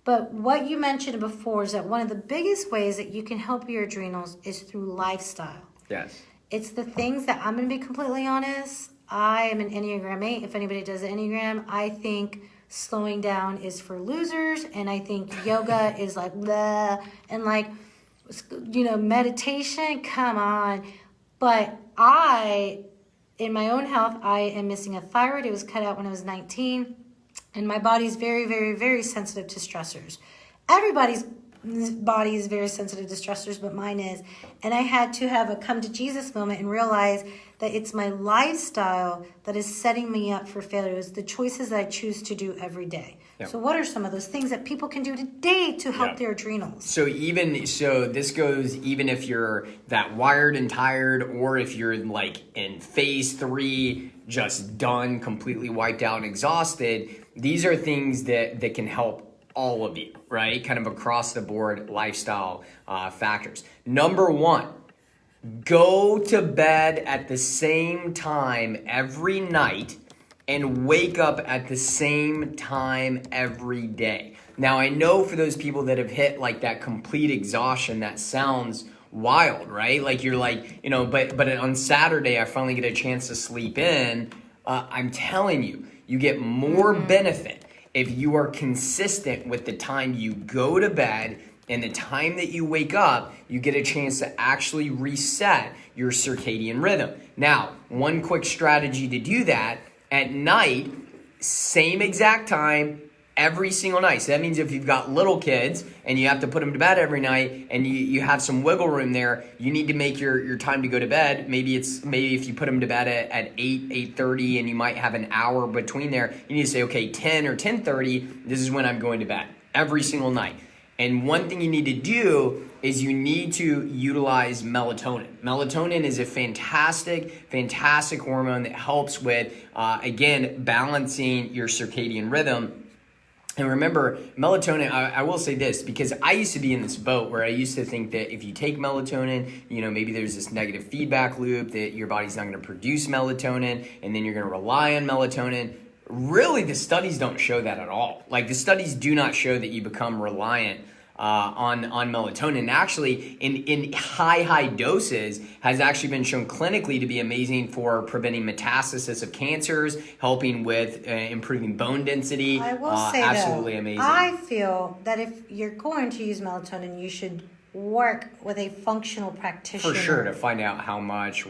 But what you mentioned before is that one of the biggest ways that you can help your adrenals is through lifestyle. Yes. It's the things that I'm going to be completely honest. I am an Enneagram 8. If anybody does the Enneagram, I think slowing down is for losers. And I think yoga is like, bleh. And like, meditation, come on. But in my own health, I am missing a thyroid. It was cut out when I was 19. And my body's very, very, very sensitive to stressors. Everybody's body is very sensitive to stressors, but mine is. And I had to have a come to Jesus moment and realize that it's my lifestyle that is setting me up for failure. It's the choices that I choose to do every day. Yep. So what are some of those things that people can do today to help their adrenals? So this goes even if you're that wired and tired, or if you're like in phase 3, just done, completely wiped out and exhausted. These are things that can help all of you, right? Kind of across the board lifestyle factors. Number 1, go to bed at the same time every night and wake up at the same time every day. Now, I know for those people that have hit like that complete exhaustion, that sounds wild, right? Like you're like, but on Saturday, I finally get a chance to sleep in. I'm telling you, you get more benefit if you are consistent with the time you go to bed and the time that you wake up. You get a chance to actually reset your circadian rhythm. Now, one quick strategy to do that: at night, same exact time, every single night. So that means if you've got little kids and you have to put them to bed every night and you have some wiggle room there, you need to make your time to go to bed. Maybe if you put them to bed at 8:30 and you might have an hour between there, you need to say, okay, 10 or 10:30, this is when I'm going to bed every single night. And one thing you need to do is you need to utilize melatonin. Melatonin is a fantastic hormone that helps with, again, balancing your circadian rhythm. And remember, melatonin, I will say this, because I used to be in this boat where I used to think that if you take melatonin, maybe there's this negative feedback loop that your body's not going to produce melatonin, and then you're going to rely on melatonin. Really, the studies don't show that at all. Like, the studies do not show that you become reliant on melatonin. Actually, in high doses has actually been shown clinically to be amazing for preventing metastasis of cancers, helping with improving bone density. I will say absolutely though, amazing. I feel that if you're going to use melatonin, you should work with a functional practitioner. For sure, to find out how much,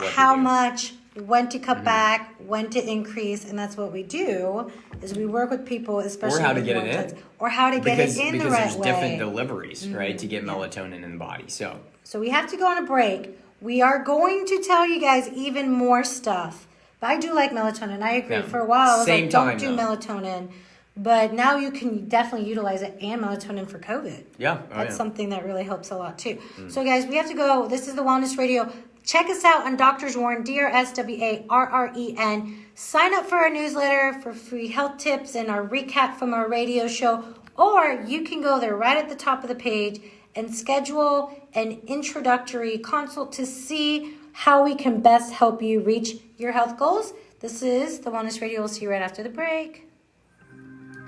when to cut back, when to increase, and that's what we do. Is we work with people, especially or how to get it in, or how to get it in the right way. Because there's different deliveries, right, to get melatonin in the body. So we have to go on a break. We are going to tell you guys even more stuff. But I do like melatonin. I agree. Yeah. For a while, I was like, don't do melatonin. But now you can definitely utilize it and melatonin for COVID. Yeah. That's something that really helps a lot too. So guys, we have to go. This is the Wellness Radio. Check us out on Drs. Warren, DRSWARREN. Sign up for our newsletter for free health tips and our recap from our radio show. Or you can go there right at the top of the page and schedule an introductory consult to see how we can best help you reach your health goals. This is the Wellness Radio. We'll see you right after the break.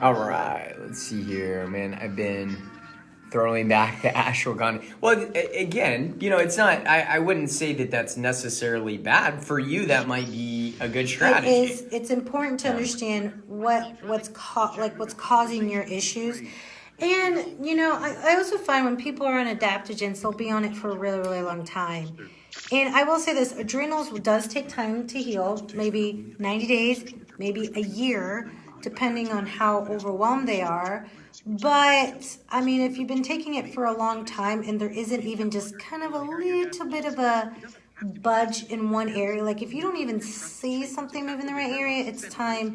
All right, let's see here, man. I've been throwing back the ashwagandha. Well, again, it's not, I wouldn't say that that's necessarily bad. For you, that might be a good strategy. It's important to understand what's causing your issues. And, I also find when people are on adaptogens, they'll be on it for a really, really long time. And I will say this, adrenals does take time to heal, maybe 90 days, maybe a year, depending on how overwhelmed they are. But, if you've been taking it for a long time and there isn't even just kind of a little bit of a budge in one area, like if you don't even see something move in the right area, it's time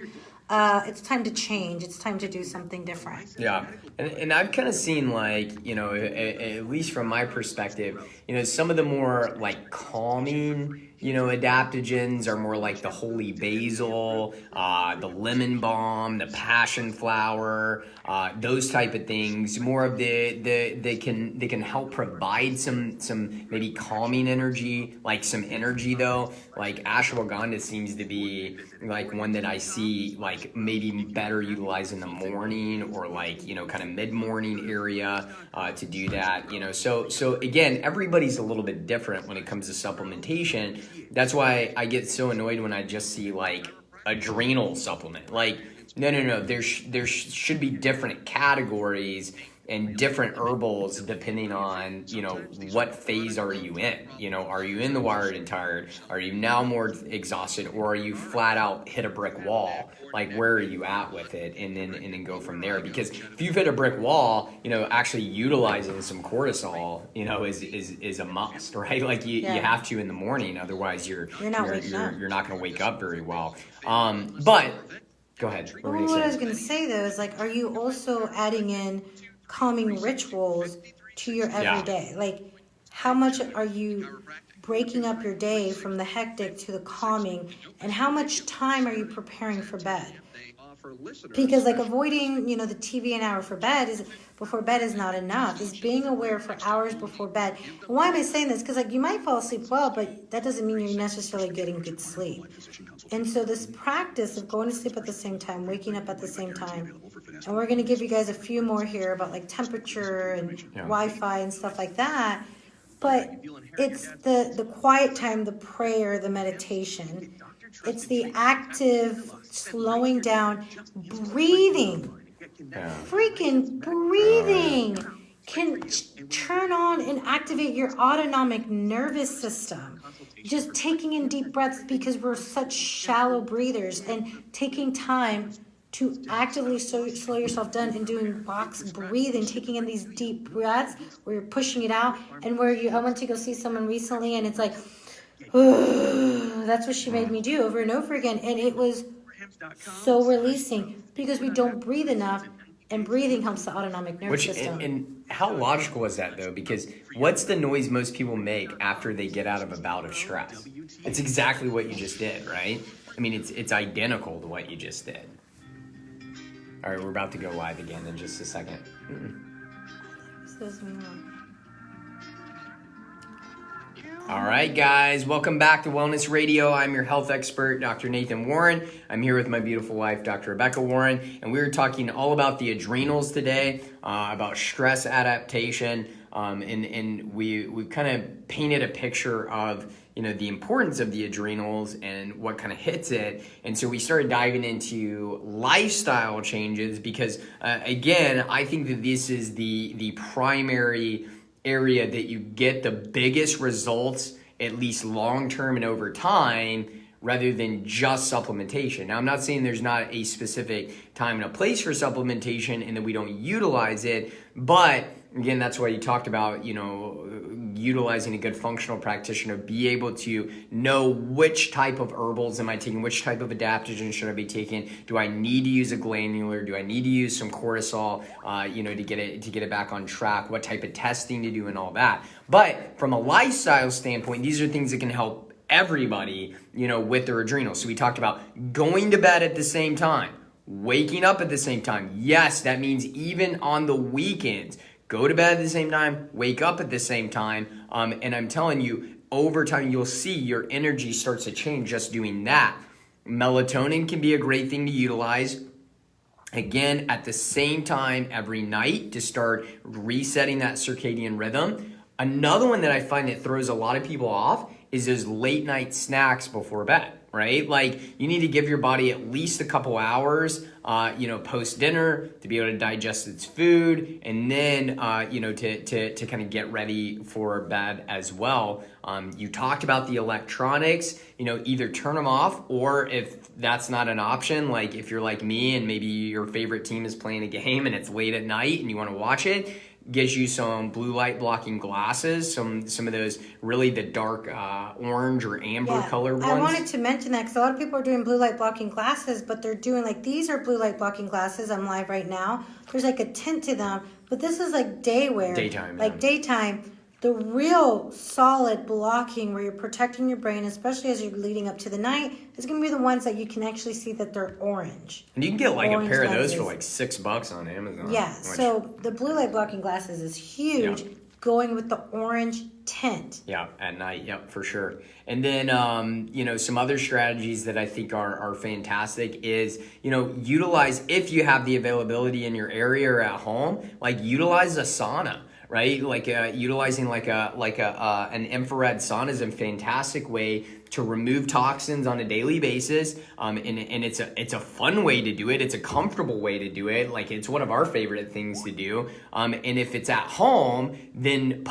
to change. It's time to do something different. Yeah. And I've kind of seen at least from my perspective, some of the more calming, adaptogens are more like the holy basil, the lemon balm, the passion flower, those type of things. More of they can help provide some maybe calming energy, like some energy though. Like ashwagandha seems to be one that I see maybe better utilized in the morning or kind of mid-morning area to do that. So again, everybody's a little bit different when it comes to supplementation. That's why I get so annoyed when I just see adrenal supplement. No. There should be different categories and different herbals depending on, what phase are you in? Are you in the wired and tired? Are you now more exhausted, or are you flat out hit a brick wall? Where are you at with it? And then go from there. Because if you've hit a brick wall, actually utilizing some cortisol, is a must, right? You have to in the morning, otherwise you're not going to wake up very well. But go ahead. What I was going to say though is are you also adding in calming rituals to your everyday? How much are you breaking up your day from the hectic to the calming, and how much time are you preparing for bed? Because avoiding, the TV an hour before bed is not enough. Is being aware for hours before bed. And why am I saying this? Because you might fall asleep well, but that doesn't mean you're necessarily getting good sleep. And so this practice of going to sleep at the same time, waking up at the same time, and we're going to give you guys a few more here about temperature and Wi-Fi and stuff like that. But it's the quiet time, the prayer, the meditation. It's the active slowing down, breathing. Freaking breathing can turn on and activate your autonomic nervous system. Just taking in deep breaths, because we're such shallow breathers, and taking time to actively slow yourself down and doing box breathing, taking in these deep breaths where you're pushing it out, and I went to go see someone recently and it's that's what she made me do over and over again, and it was so releasing because we don't breathe enough, and breathing helps the autonomic nervous system. And how logical is that though? Because what's the noise most people make after they get out of a bout of stress? It's exactly what you just did, right? It's identical to what you just did. All right, we're about to go live again in just a second. All right, guys, welcome back to Wellness Radio. I'm your health expert, Dr. Nathan Warren. I'm here with my beautiful wife, Dr. Rebecca Warren, and we're talking all about the adrenals today, about stress adaptation, and we kind of painted a picture of the importance of the adrenals and what kind of hits it. And so we started diving into lifestyle changes because, again, I think that this is the primary area that you get the biggest results, at least long-term and over time, rather than just supplementation. Now, I'm not saying there's not a specific time and a place for supplementation and that we don't utilize it, but again, that's why you talked about, utilizing a good functional practitioner, be able to know which type of herbals am I taking, which type of adaptogen should I be taking, do I need to use a glandular, do I need to use some cortisol, to get it back on track, what type of testing to do and all that. But from a lifestyle standpoint, these are things that can help everybody, with their adrenals. So we talked about going to bed at the same time, Waking up at the same time. Yes, that means even on the weekends, go to bed at the same time, wake up at the same time. And I'm telling you, over time, you'll see your energy starts to change just doing that. Melatonin can be a great thing to utilize. Again, at the same time every night to start resetting that circadian rhythm. Another one that I find that throws a lot of people off is those late night snacks before bed, right? Like you need to give your body at least a couple hours, post dinner to be able to digest its food, and then, to kind of get ready for bed as well. You talked about the electronics, either turn them off, or if that's not an option, like if you're like me and maybe your favorite team is playing a game and it's late at night and you want to watch it, gives you some blue light blocking glasses, some of those really the dark orange or amber colored ones. I wanted to mention that because a lot of people are doing blue light blocking glasses, but they're doing like, these are blue light blocking glasses. I'm live right now. There's like a tint to them, but this is like day wear. Daytime. Like daytime. The real solid blocking where you're protecting your brain, especially as you're leading up to the night, is going to be the ones that you can actually see that they're orange. And you can get like orange a pair lenses. of those for like $6 on Amazon. Yeah, so the blue light blocking glasses is huge, going with the orange tint. Yeah, at night. Yep, for sure. And then, some other strategies that I think are fantastic is, utilize, if you have the availability in your area or at home, like utilize a sauna. Right, like utilizing an infrared sauna is a fantastic way to remove toxins on a daily basis, and it's a fun way to do it. It's a comfortable way to do it. Like it's one of our favorite things to do. And if it's at home, then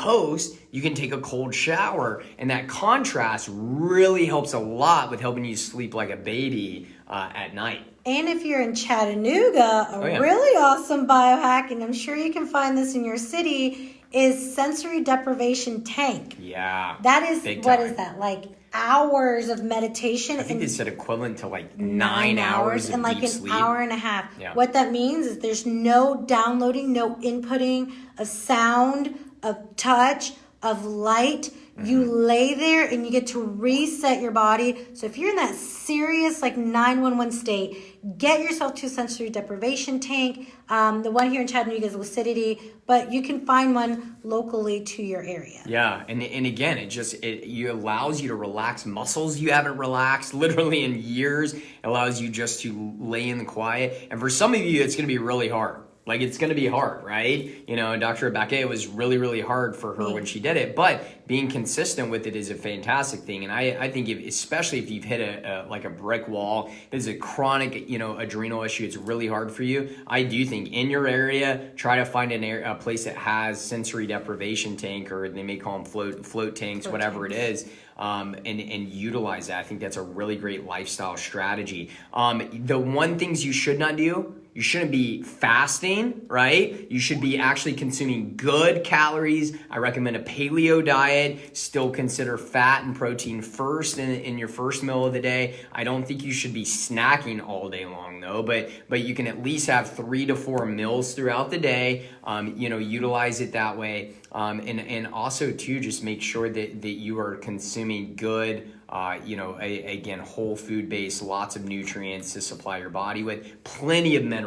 you can take a cold shower, and that contrast really helps a lot with helping you sleep like a baby at night. And if you're in Chattanooga, really awesome biohack, and I'm sure you can find this in your city, is sensory deprivation tank. Yeah. That is, what is that? Like hours of meditation. I think they said equivalent to like 9 hours of and like deep an sleep. hour and a half. Yeah. What that means is there's no downloading, no inputting of sound, of touch, of light. You lay there and you get to reset your body. So if you're in that serious like 911 state, get yourself to a sensory deprivation tank. The one here in Chattanooga is Lucidity, but you can find one locally to your area. Yeah, and again, it allows you to relax muscles you haven't relaxed literally in years. It allows you just to lay in the quiet. And for some of you, it's going to be really hard. Like it's going to be hard, right? Dr. Rebecca, it was really, really hard for her when she did it, but being consistent with it is a fantastic thing. And I think especially if you've hit a brick wall, this is a chronic, adrenal issue, it's really hard for you. I do think in your area, try to find a place that has sensory deprivation tank, or they may call them float tanks, whatever it is. And utilize that. I think that's a really great lifestyle strategy. The one things you should not do, you shouldn't be fasting, right? You should be actually consuming good calories. I recommend a paleo diet. Still consider fat and protein first in your first meal of the day. I don't think you should be snacking all day long though, but you can at least have 3 to 4 meals throughout the day. Utilize it that way. And also too, just make sure that you are consuming good, again, whole food based, lots of nutrients to supply your body with, plenty of minerals.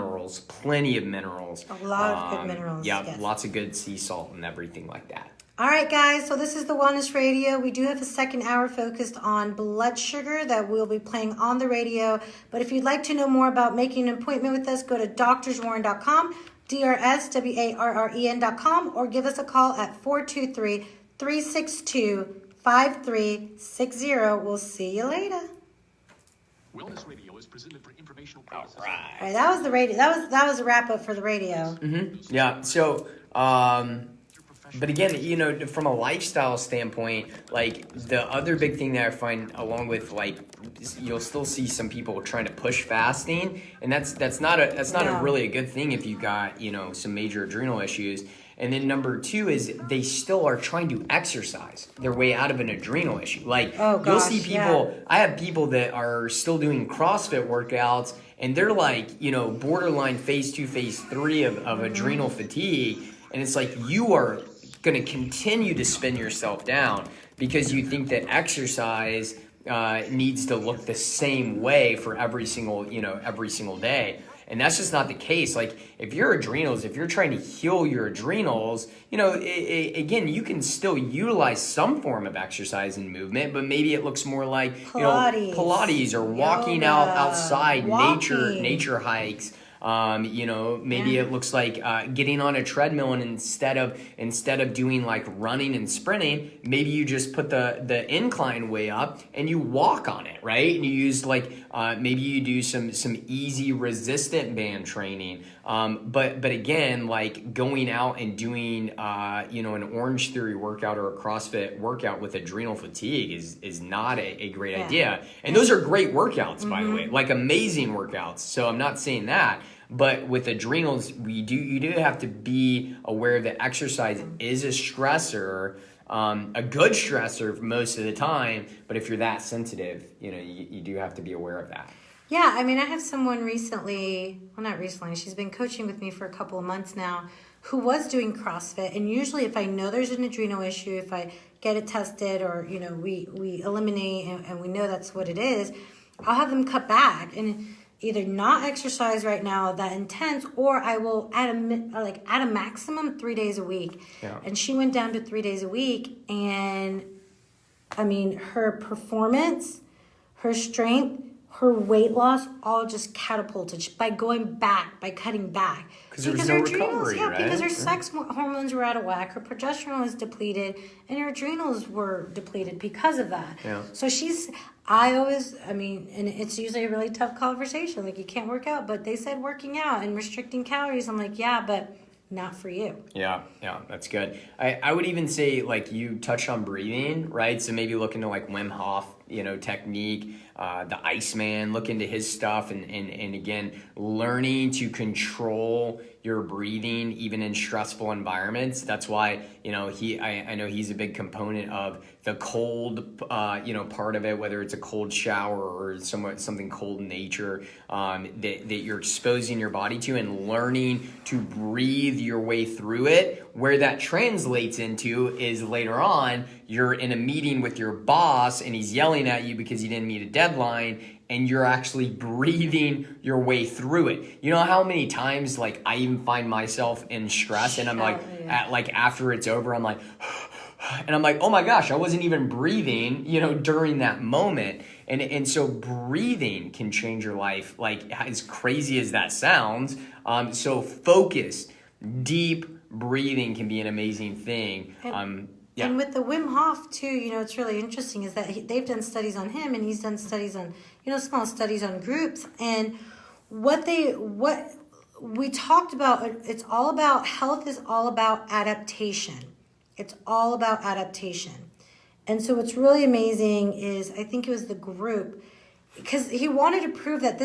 A lot of good minerals. Yeah, yes. Lots of good sea salt and everything like that. All right, guys, so this is the Wellness Radio. We do have a second hour focused on blood sugar that we'll be playing on the radio. But if you'd like to know more about making an appointment with us, go to drswarren.com, DRSWARREN.com, or give us a call at 423-362-5360. We'll see you later. Wellness Radio is presented for informational purposes. All right. All right, that was the radio. That was a wrap up for the radio. Mm-hmm. Yeah. So, but again, from a lifestyle standpoint, like the other big thing that I find, along with like, you'll still see some people trying to push fasting, and that's not a really a good thing if you've got some major adrenal issues. And then number 2 is they still are trying to exercise their way out of an adrenal issue. Like you'll see people, I have people that are still doing CrossFit workouts, and they're like, borderline phase 2, phase 3 of adrenal fatigue. And it's like, you are going to continue to spin yourself down because you think that exercise needs to look the same way for every single day. And that's just not the case. Like if your adrenals, if you're trying to heal your adrenals, you know, again, you can still utilize some form of exercise and movement, but maybe it looks more like, Pilates, you know, Pilates or walking yoga, out outside, walking. nature hikes. You know, maybe it looks like getting on a treadmill, and instead of doing like running and sprinting, maybe you just put the incline way up and you walk on it, right? And you use like maybe you do some easy resistant band training. But again, like going out and doing you know, an Orange Theory workout or a CrossFit workout with adrenal fatigue is not a great idea. And those are great workouts, by the way, like amazing workouts. So I'm not saying that. But with adrenals, you do have to be aware that exercise is a stressor, a good stressor most of the time. But if you're that sensitive, you know, you do have to be aware of that. Yeah, I mean, I have someone recently, well, not recently, she's been coaching with me for a couple of months now, who was doing CrossFit. And usually if I know there's an adrenal issue, if I get it tested or, you know, we eliminate and we know that's what it is, I'll have them cut back and either not exercise right now that intense, or I will add a maximum 3 days a week. Yeah. And she went down to 3 days a week, and I mean, her performance, her strength, her weight loss, all just catapulted by going back, by cutting back. Because there was no recovery, yeah, right? because her sex hormones were out of whack, her progesterone was depleted, and her adrenals were depleted because of that. Yeah. So I mean, and it's usually a really tough conversation. Like, you can't work out, but they said working out and restricting calories. I'm like, yeah, but not for you. Yeah, that's good. I would even say, like, you touched on breathing, right? So maybe look into like Wim Hof, you know, technique, the Iceman, look into his stuff, and again, learning to control your breathing even in stressful environments. That's why, you know, I know he's a big component of the cold, you know, part of it, whether it's a cold shower or something cold in nature, that you're exposing your body to, and learning to breathe your way through it. Where that translates into is later on, you're in a meeting with your boss and he's yelling at you because you didn't meet a deadline, and you're actually breathing your way through it. You know how many times, like, I even find myself in stress and I'm like, after it's over, I'm like, and I'm like, oh my gosh, I wasn't even breathing, you know, during that moment. And so breathing can change your life, like, as crazy as that sounds. So focused, deep breathing can be an amazing thing. Yeah. And with the Wim Hof too, you know, it's really interesting is that they've done studies on him, and he's done studies on, you know, small studies on groups. And what we talked about, it's all about, health is all about adaptation. It's all about adaptation. And so what's really amazing is, I think it was the group, because he wanted to prove that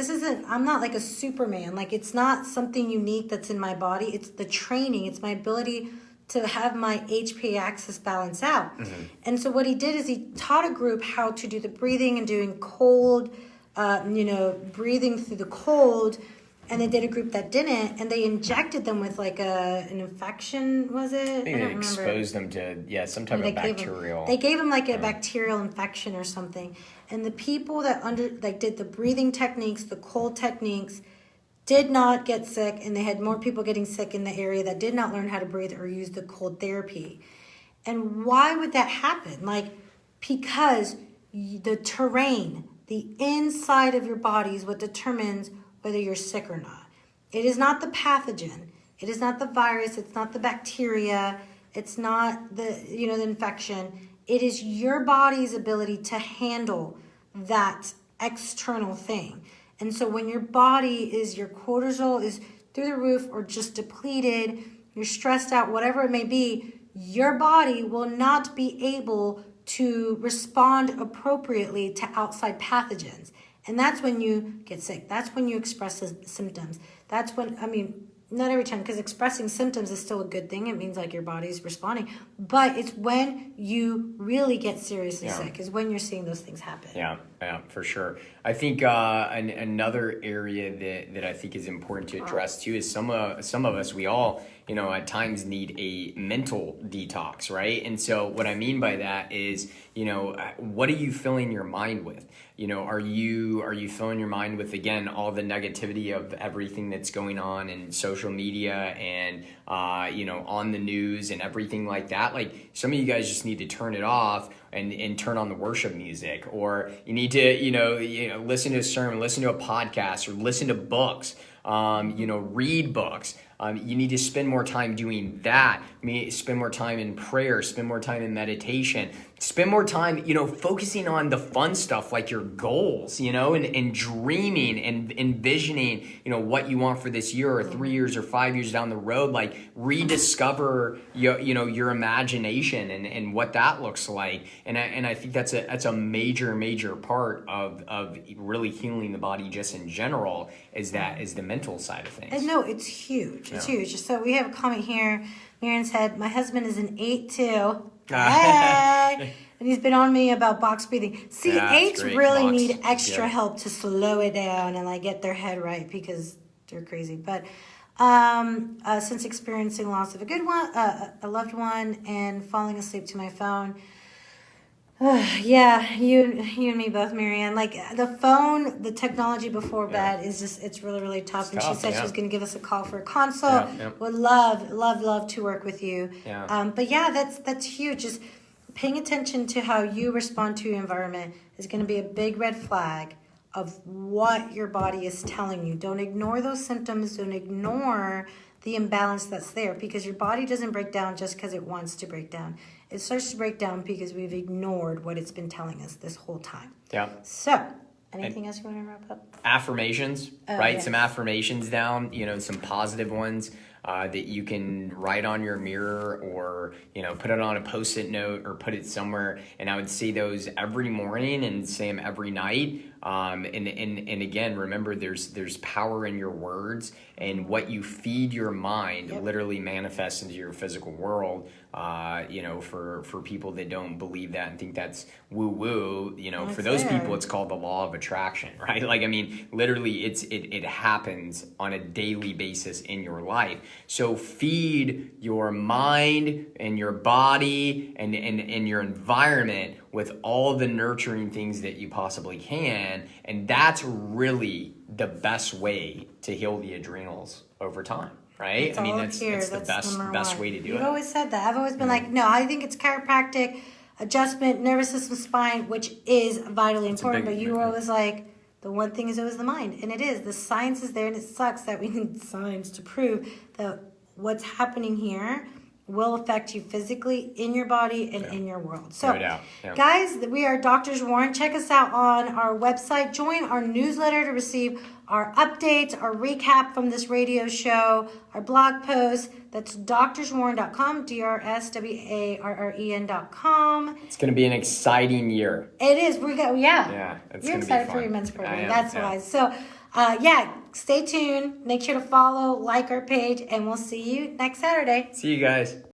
I'm not like a Superman. Like, it's not something unique that's in my body. It's the training. It's my ability to have my HPA axis balance out. Mm-hmm. And so what he did is he taught a group how to do the breathing and doing cold, you know, breathing through the cold. And they did a group that didn't, and they injected them with like an infection, was it? I think they exposed them to, some type of bacterial. They gave them like a bacterial infection or something. And the people that did the breathing techniques, the cold techniques, did not get sick, and they had more people getting sick in the area that did not learn how to breathe or use the cold therapy. And why would that happen? Like, because the terrain, the inside of your body is what determines whether you're sick or not. It is not the pathogen. It is not the virus. It's not the bacteria. It's not the infection. It is your body's ability to handle that external thing. And so when your cortisol is through the roof or just depleted, you're stressed out, whatever it may be, your body will not be able to respond appropriately to outside pathogens. And that's when you get sick. That's when you express the symptoms. That's when, not every time, because expressing symptoms is still a good thing. It means like your body's responding. But it's when you really get seriously sick is when you're seeing those things happen. Yeah, for sure. I think another area that I think is important to address too is some of us, we all, at times need a mental detox, right? And so what I mean by that is, what are you filling your mind with? Are you filling your mind with, again, all the negativity of everything that's going on in social media and, on the news and everything like that? Like, some of you guys just need to turn it off and turn on the worship music, or you need to, listen to a sermon, listen to a podcast, or listen to books, read books. You need to spend more time doing that. Spend more time in prayer, spend more time in meditation, spend more time, focusing on the fun stuff like your goals, and dreaming and envisioning, what you want for this year or 3 years or 5 years down the road. Like, rediscover your imagination and what that looks like. And I think that's a major part of really healing the body just in general is the mental side of things. And no, it's huge. It's huge. So we have a comment here. Miriam said, my husband is an 8'2". Hey! And he's been on me about box breathing. See, eights really need extra help to slow it down and get their head right because they're crazy. But since experiencing loss of a loved one and falling asleep to my phone, yeah, you and me both, Marianne. Like, the phone, the technology before bed is just, it's really, really tough. And she said she was going to give us a call for a consult. Would love to work with you. But that's huge. Just paying attention to how you respond to your environment is going to be a big red flag of what your body is telling you. Don't ignore those symptoms. Don't ignore the imbalance that's there, because your body doesn't break down just because it wants to break down. It starts to break down because we've ignored what it's been telling us this whole time. Yeah. So, anything else you want to wrap up? Affirmations, right? Yes. Some affirmations down, some positive ones that you can write on your mirror or, put it on a Post-it note or put it somewhere. And I would say those every morning and say them every night. And again, remember, there's power in your words, and what you feed your mind literally manifests into your physical world. For people that don't believe that and think that's woo-woo, for those people, it's called the law of attraction, right? Literally it happens on a daily basis in your life. So feed your mind and your body and your environment with all the nurturing things that you possibly can. And that's really the best way to heal the adrenals over time, right? That's the best way to do it. You've always said that. I've always been no, I think it's chiropractic, adjustment, nervous system, spine, which is vitally important. But you were always the one thing is always the mind. And it is. The science is there, and it sucks that we need science to prove that what's happening here will affect you physically in your body and in your world. So, guys, we are Doctors Warren. Check us out on our website. Join our newsletter to receive our updates, our recap from this radio show, our blog posts. That's doctorswarren.com, DRSWARREN.com. It's going to be an exciting year. It is. You're excited for your men's program. That's why. So, stay tuned. Make sure to follow, like our page, and we'll see you next Saturday. See you guys.